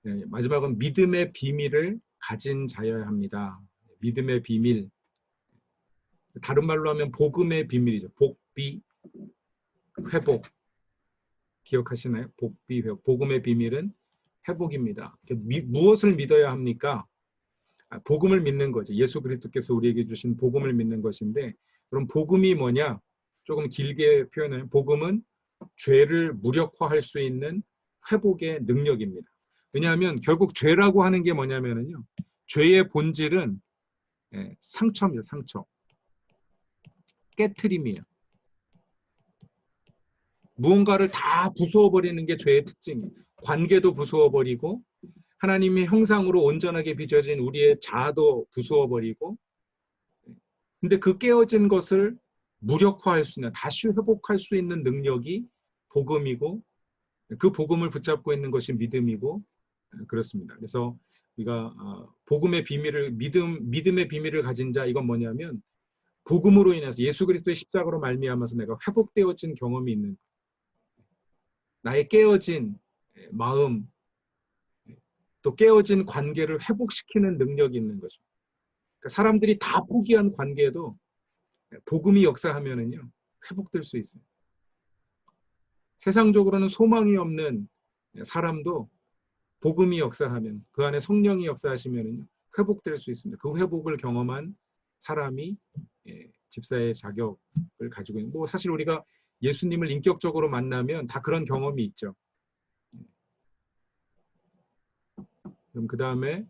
네, 마지막은 믿음의 비밀을 가진 자여야 합니다. 믿음의 비밀. 다른 말로 하면 복음의 비밀이죠. 복비, 회복. 기억하시나요? 복비, 회복. 복음의 비밀은 회복입니다. 무엇을 믿어야 합니까? 복음을 믿는 거지. 예수 그리스도께서 우리에게 주신 복음을 믿는 것인데, 그럼 복음이 뭐냐? 조금 길게 표현하면 복음은 죄를 무력화할 수 있는 회복의 능력입니다. 왜냐하면 결국 죄라고 하는 게 뭐냐면요. 죄의 본질은 상처입니다. 상처. 깨트림이에요. 무언가를 다 부수어버리는 게 죄의 특징이에요. 관계도 부수어버리고 하나님의 형상으로 온전하게 빚어진 우리의 자아도 부수어버리고, 근데 그 깨어진 것을 무력화할 수 있는, 다시 회복할 수 있는 능력이 복음이고, 그 복음을 붙잡고 있는 것이 믿음이고, 그렇습니다. 그래서 우리가 복음의 비밀을, 믿음의 비밀을 가진 자, 이건 뭐냐면 복음으로 인해서 예수 그리스도의 십자가로 말미암아서 내가 회복되어진 경험이 있는, 나의 깨어진 마음, 또 깨어진 관계를 회복시키는 능력이 있는 거죠. 그러니까 사람들이 다 포기한 관계도 복음이 역사하면은요 회복될 수 있어요. 세상적으로는 소망이 없는 사람도 복음이 역사하면, 그 안에 성령이 역사하시면은요 회복될 수 있습니다. 그 회복을 경험한 사람이 집사의 자격을 가지고 있는, 뭐 사실 우리가 예수님을 인격적으로 만나면 다 그런 경험이 있죠. 그럼 그 다음에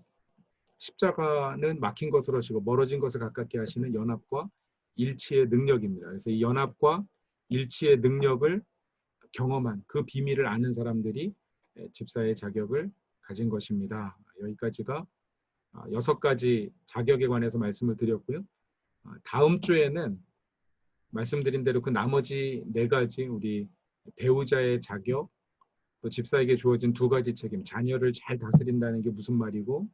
십자가는 막힌 것을 하시고 멀어진 것을 가깝게 하시는 연합과 일치의 능력입니다. 그래서 이 연합과 일치의 능력을 경험한, 그 비밀을 아는 사람들이 집사의 자격을 가진 것입니다. 여기까지가 6가지 자격에 관해서 말씀을 드렸고요. 다음 주에는 말씀드린 대로 그 나머지 4가지 우리 배우자의 자격, 또 집사에게 주어진 2가지 책임, 자녀를 잘 다스린다는 게 무슨 말이고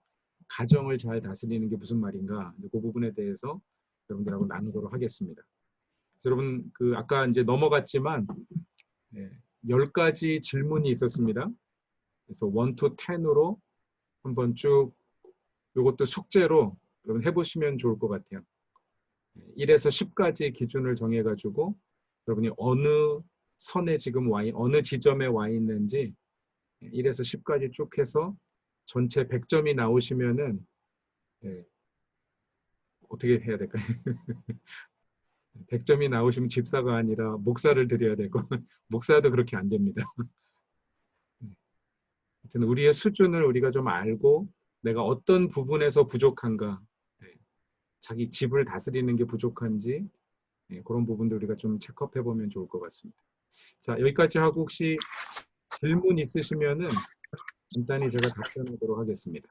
가정을 잘 다스리는 게 무슨 말인가, 그 부분에 대해서 여러분들하고 나누도록 하겠습니다. 그래서 여러분 아까 이제 넘어갔지만 10가지 질문이 있었습니다. 그래서 1 to 10으로 한번 쭉 이것도 숙제로 여러분 해보시면 좋을 것 같아요. 1에서 10까지 기준을 정해가지고 여러분이 어느 선에 지금 어느 지점에 와 있는지 1에서 10까지 쭉 해서 전체 100점이 나오시면은 어떻게 해야 될까요? 100점이 나오시면 집사가 아니라 목사를 드려야 되고 목사도 그렇게 안 됩니다. 하여튼 우리의 수준을 우리가 좀 알고 내가 어떤 부분에서 부족한가, 자기 집을 다스리는 게 부족한지 그런 부분들 우리가 좀 체크해 보면 좋을 것 같습니다. 자, 여기까지 하고 혹시 질문 있으시면은 간단히 제가 답변하도록 하겠습니다.